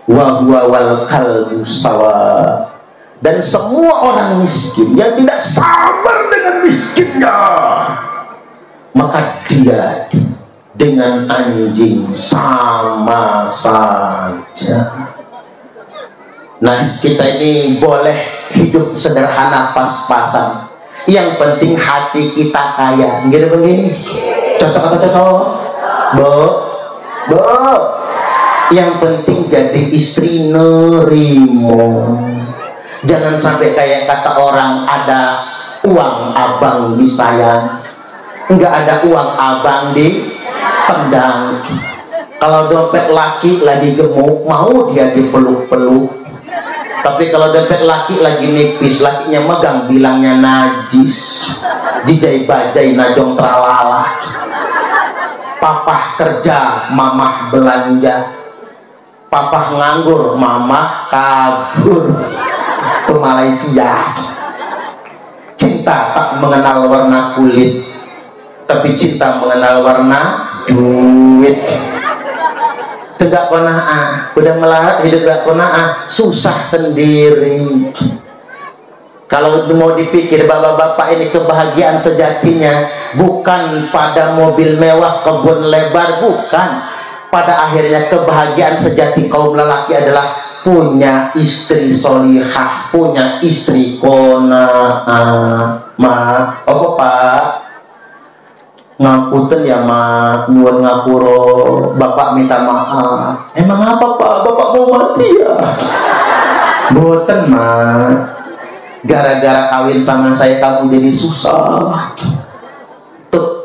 wa huwa wal qalbu sawa. Dan semua orang miskin yang tidak sabar dengan miskinnya, maka dia dengan anjing sama saja. Nah, kita ini boleh hidup sederhana pas-pasan. Yang penting hati kita kaya. Gitu begini. Cocok atau cocok? Bo. Yang penting jadi istri nerimo. Jangan sampai kayak kata orang, ada uang abang disayang, enggak ada uang abang ditendang. Kalau dompet laki lagi gemuk, mau dia dipeluk-peluk. Tapi kalau dompet laki lagi nipis, lakinya megang, bilangnya najis, jijai bajai najong tralala. Papah kerja, mamah belanja. Papah nganggur, mamah kabur ke Malaysia. Cinta tak mengenal warna kulit, tapi cinta mengenal warna duit. Tegak kona'ah, udah melarat hidup gak kona'ah, susah sendiri. Kalau mau dipikir bapak-bapak ini kebahagiaan sejatinya bukan pada mobil mewah, kebun lebar, bukan. Pada akhirnya kebahagiaan sejati kaum lelaki adalah punya istri solihah, punya istri kona'ah. Apa pak? Ngapunten ya mak, nyuwun ngapuro, bapak minta maaf. Emang apa pak? Bapak mau mati ya? Boten mak, gara-gara kawin sama saya kamu jadi susah.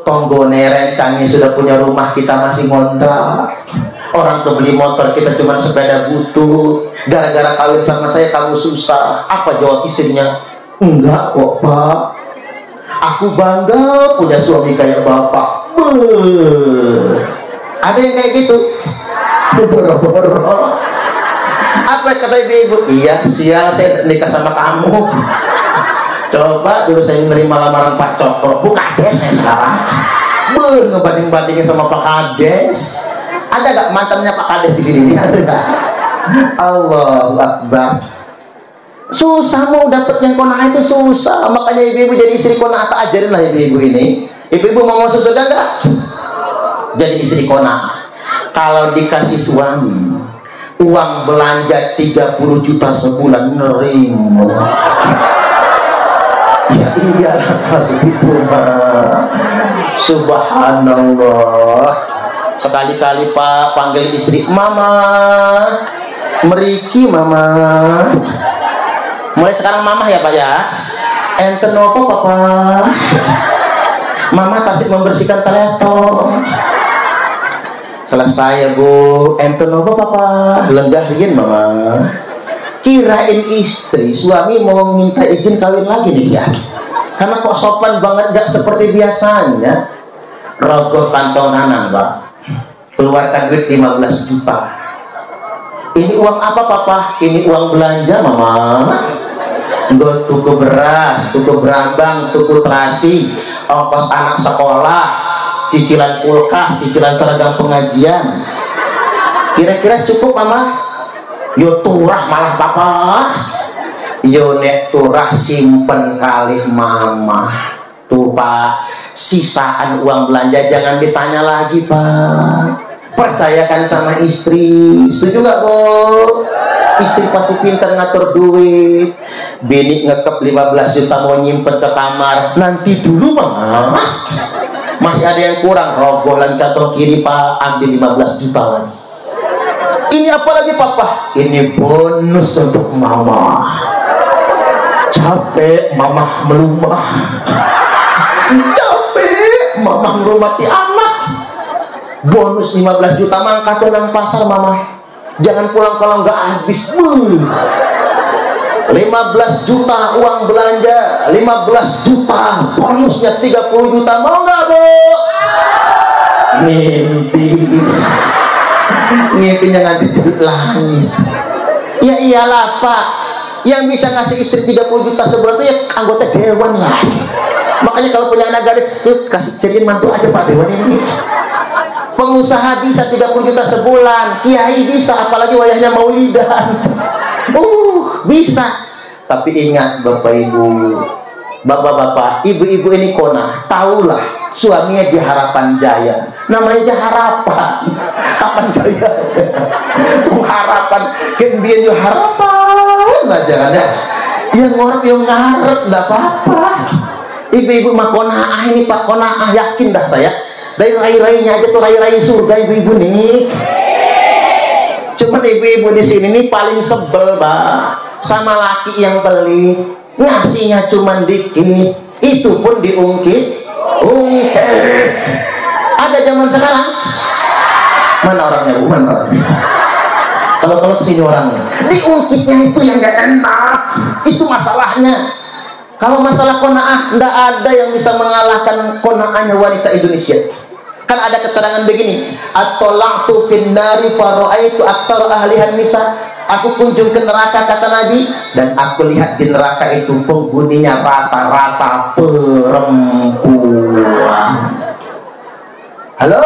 Tonggone rencangnya sudah punya rumah, kita masih ngontrak. Orang kebeli motor, kita cuma sepeda butut. Gara-gara kawin sama saya kamu susah. Apa jawab istrinya? Enggak kok pak, aku bangga punya suami kayak bapak. Ada yang kayak gitu? Boro-boro. Apa kata ibu-ibu? Iya, sial saya nikah sama kamu. Coba dulu saya menerima lamaran Pak Cokro, Bu Kades saya sekarang. Ngebanding-bandingin sama Pak Kades. Ada gak mantannya Pak Kades di sini? Ada gak? Allahu Akbar. Susah mau dapet yang kona'ah itu susah. Makanya ibu-ibu jadi istri kona'ah, tak ajarin lah ibu-ibu ini. Ibu-ibu mau masuk surga enggak? Jadi istri kona'ah. Kalau dikasih suami uang belanja 30 juta sebulan, nerimo. Ya iyalah kasih itu mah. Subhanallah. Sekali-kali pak panggil istri, mama, meriki mama. Mulai sekarang mama ya pak ya. Enten opo papa. Mama tasik membersihkan telepon. Selesai ya bu. Enten opo papa. Lenggahin mama. Kirain istri suami mau minta izin kawin lagi nih ya. Karena kok sopan banget, gak seperti biasanya. Rogoh kantongan pak, keluarkan duit 15 juta. Ini uang apa papa? Ini uang belanja mama. Untuk tuku beras, tuku berambang, tuku terasi, ongkos anak sekolah, cicilan kulkas, cicilan seragam pengajian. Kira-kira cukup mama? Yo turah malah papa. Yo nek turah simpen kalih mama. Tuh pak, sisaan uang belanja jangan ditanya lagi pak. Percayakan sama istri. Setuju gak bu? Istri pasti pintar ngatur duit. Bini ngekep 15 juta mau nyimpen ke kamar. Nanti dulu mama, masih ada yang kurang, rogolan kantong kiri pak, ambil 15 juta lagi. Ini apa lagi papa? Ini bonus untuk mama. Capek mama melumah. Capek mama merumati anak. Bonus 15 juta mangkat nang pasar mama. Jangan pulang kalau nggak habis. 15 juta uang belanja, 15 juta bonusnya 30 juta. Mau nggak bu? Mimpi. Mimpinya nanti tidur langit. Ya iyalah pak, yang bisa ngasih istri 30 juta sebulan itu ya anggota dewan lah. Makanya kalau punya anak gadis itu kasih jadiin mantu aja pak dewan ini. Pengusaha bisa 30 juta sebulan, kiai bisa, apalagi wayahnya maulidan. Bisa. Tapi ingat bapak ibu, bapak-bapak, ibu-ibu ini kona'ah, tahulah suaminya di Harapan Jaya. Namanya aja harapan. Kapan jaya? Harapan, kembian yo harapan. ngajarannya yang ngorok yang ngarep enggak apa-apa. Ibu-ibu mah konaah ini Pak, konaah yakin dah saya dari rai-rainya aja tuh rai-rai surga ibu-ibu nih. Cuman ibu-ibu di sini nih paling sebel bah sama laki yang pelit, ngasihnya cuman dikit, itu pun diungkit. Ada zaman sekarang? Mana orangnya? Mana orangnya? Kalau sini orangnya, diungkitnya itu yang gak enak. Itu masalahnya. Kalau masalah qanaah, nggak ada yang bisa mengalahkan qanaahnya wanita Indonesia. Kan ada keterangan begini, at-talaqtu fin nari fa ra'aitu aktsara ahlihan nisa. Aku kunjung ke neraka kata Nabi, dan aku lihat di neraka itu penghuninya rata-rata perempuan. Halo,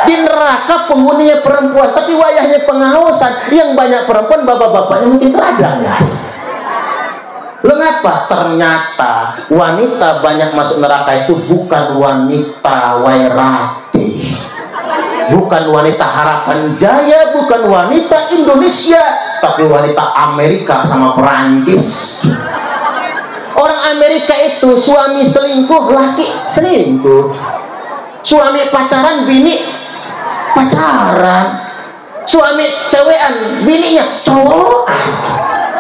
di neraka penghuninya perempuan, tapi wayahnya pengawasan yang banyak perempuan, bapak-bapaknya mungkin radang ya. Mengapa? Ternyata wanita banyak masuk neraka itu bukan wanita wairati, bukan wanita harapan jaya, bukan wanita Indonesia, tapi wanita Amerika sama Perancis. Orang Amerika itu suami selingkuh, laki selingkuh, suami pacaran, bini pacaran, suami cewekan, bininya cowok.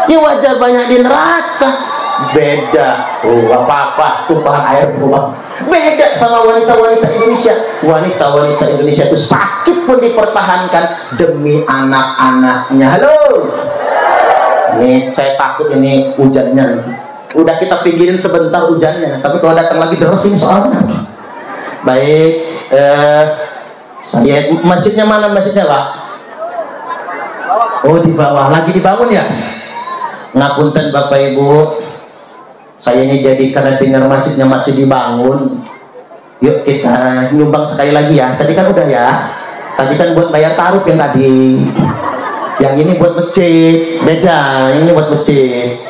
Ya wajar banyak di neraka. Beda, apa-apa tumpahan air berubah. Beda sama wanita-wanita Indonesia. Wanita-wanita Indonesia itu sakit pun dipertahankan demi anak-anaknya. Halo, ini saya takut ini hujannya. Udah kita pinggirin sebentar hujannya, tapi kalau datang lagi terus ini soalnya. Baik, saya masjidnya mana masjidnya Pak? Oh di bawah, lagi dibangun ya. Ngapunten Bapak Ibu, saya ini jadi karena dengar masjidnya masih dibangun, yuk kita nyumbang sekali lagi ya. Tadi kan udah ya, tadi kan buat bayar taruh yang tadi, yang ini buat masjid, beda, ini buat masjid.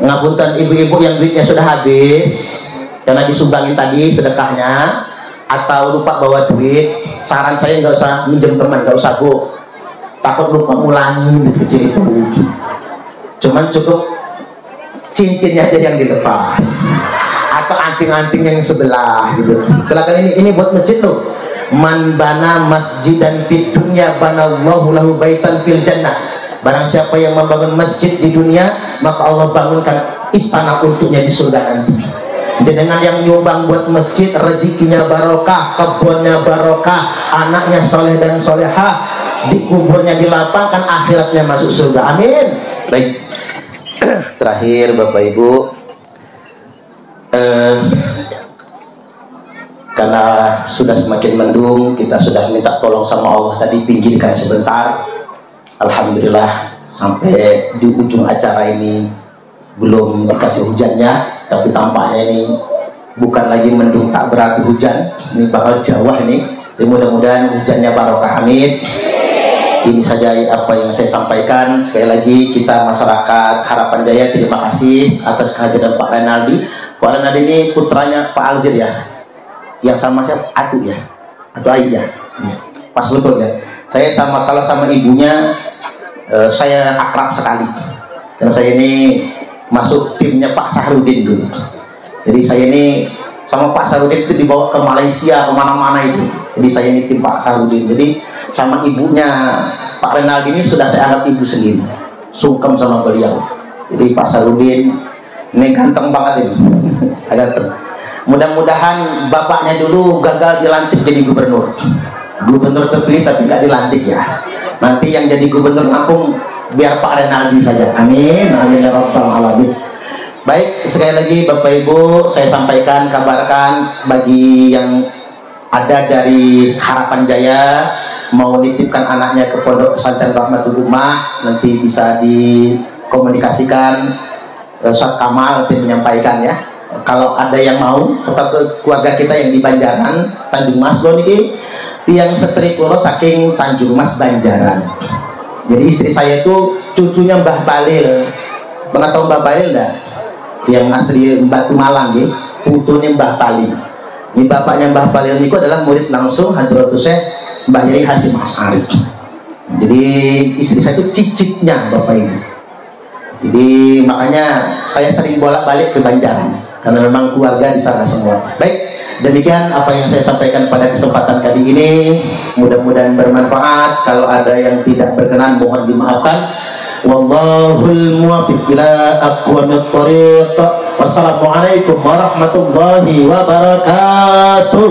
Ngapunten ibu-ibu yang duitnya sudah habis karena disumbangin tadi sedekahnya, atau lupa bawa duit, saran saya nggak usah minjem teman, nggak usah Bu, takut lupa ngulangi duit kecil itu. Cuman cukup cincinnya aja yang dilepas, atau anting-anting yang sebelah gitu. Silakan, ini buat masjid loh. Man bana masjidan fid dunya banallahu lahu baitan fil jannah. Barang siapa yang membangun masjid di dunia, maka Allah bangunkan istana untuknya di surga nanti. Dengan yang nyumbang buat masjid, rezekinya barokah, kebunnya barokah, anaknya soleh dan solehah, dikuburnya dilapangkan, akhiratnya masuk surga. Amin. Baik, terakhir Bapak Ibu, karena sudah semakin mendung, kita sudah minta tolong sama Allah tadi, pinggirkan sebentar. Alhamdulillah sampai di ujung acara ini belum dikasih hujannya, tapi tampaknya ini bukan lagi mendung tak berarti hujan, ini bakal Jawa ini. Mudah-mudahan hujannya barokah. Amin. Ini saja apa yang saya sampaikan. Sekali lagi kita masyarakat Harapan Jaya terima kasih atas kehadiran Pak Renaldi. Pak Renaldi ini putranya Pak Alzir ya, yang sama siapa? Atu ya, atau Ayah ya. Pas betul ya. Saya kalau sama ibunya saya akrab sekali, karena saya ini masuk timnya Pak Sahrudin dulu. Jadi saya ini sama Pak Sahrudin itu dibawa ke Malaysia, kemana-mana itu. Jadi saya ini tim Pak Sahrudin. Jadi sama ibunya Pak Renaldi ini sudah saya anggap ibu sendiri, sungkem sama beliau. Jadi Pak Sahrudin ini ganteng banget ini. Ganteng. Mudah-mudahan bapaknya dulu gagal dilantik jadi gubernur terpilih tapi nggak dilantik ya. Nanti yang jadi gubernur Lampung biar Pak Renaldi saja. Amin, amin ya rabbal alamin. Baik, sekali lagi Bapak Ibu saya sampaikan, kabarkan bagi yang ada dari Harapan Jaya mau nitipkan anaknya ke Pondok Pesantren Rahmatul Ummah, nanti bisa dikomunikasikan. Ustaz Kamal nanti menyampaikan ya. Kalau ada yang mau, atau ke keluarga kita yang di Banjaran Tanjung Mas ini tiang setri kulo saking Tanjung Mas Banjaran. Jadi istri saya itu cucunya Mbah Balil. Pernah tahu Mbah Balil enggak? Yang asli Batu Malang ya, putunya Mbah Balil. Ini bapaknya Mbah Balil itu adalah murid langsung Hadratus Syekh Mbah Yai Hasyim Asy'ari. Jadi istri saya itu cicitnya Bapak Ibu. Jadi makanya saya sering bolak-balik ke Banjaran karena memang keluarga di sana semua. Baik, demikian apa yang saya sampaikan pada kesempatan kali ini. Mudah-mudahan bermanfaat. Kalau ada yang tidak berkenan mohon dimaafkan. Wallahul muwaffiq ila aqwamit thoriq. Wassalamualaikum warahmatullahi wabarakatuh.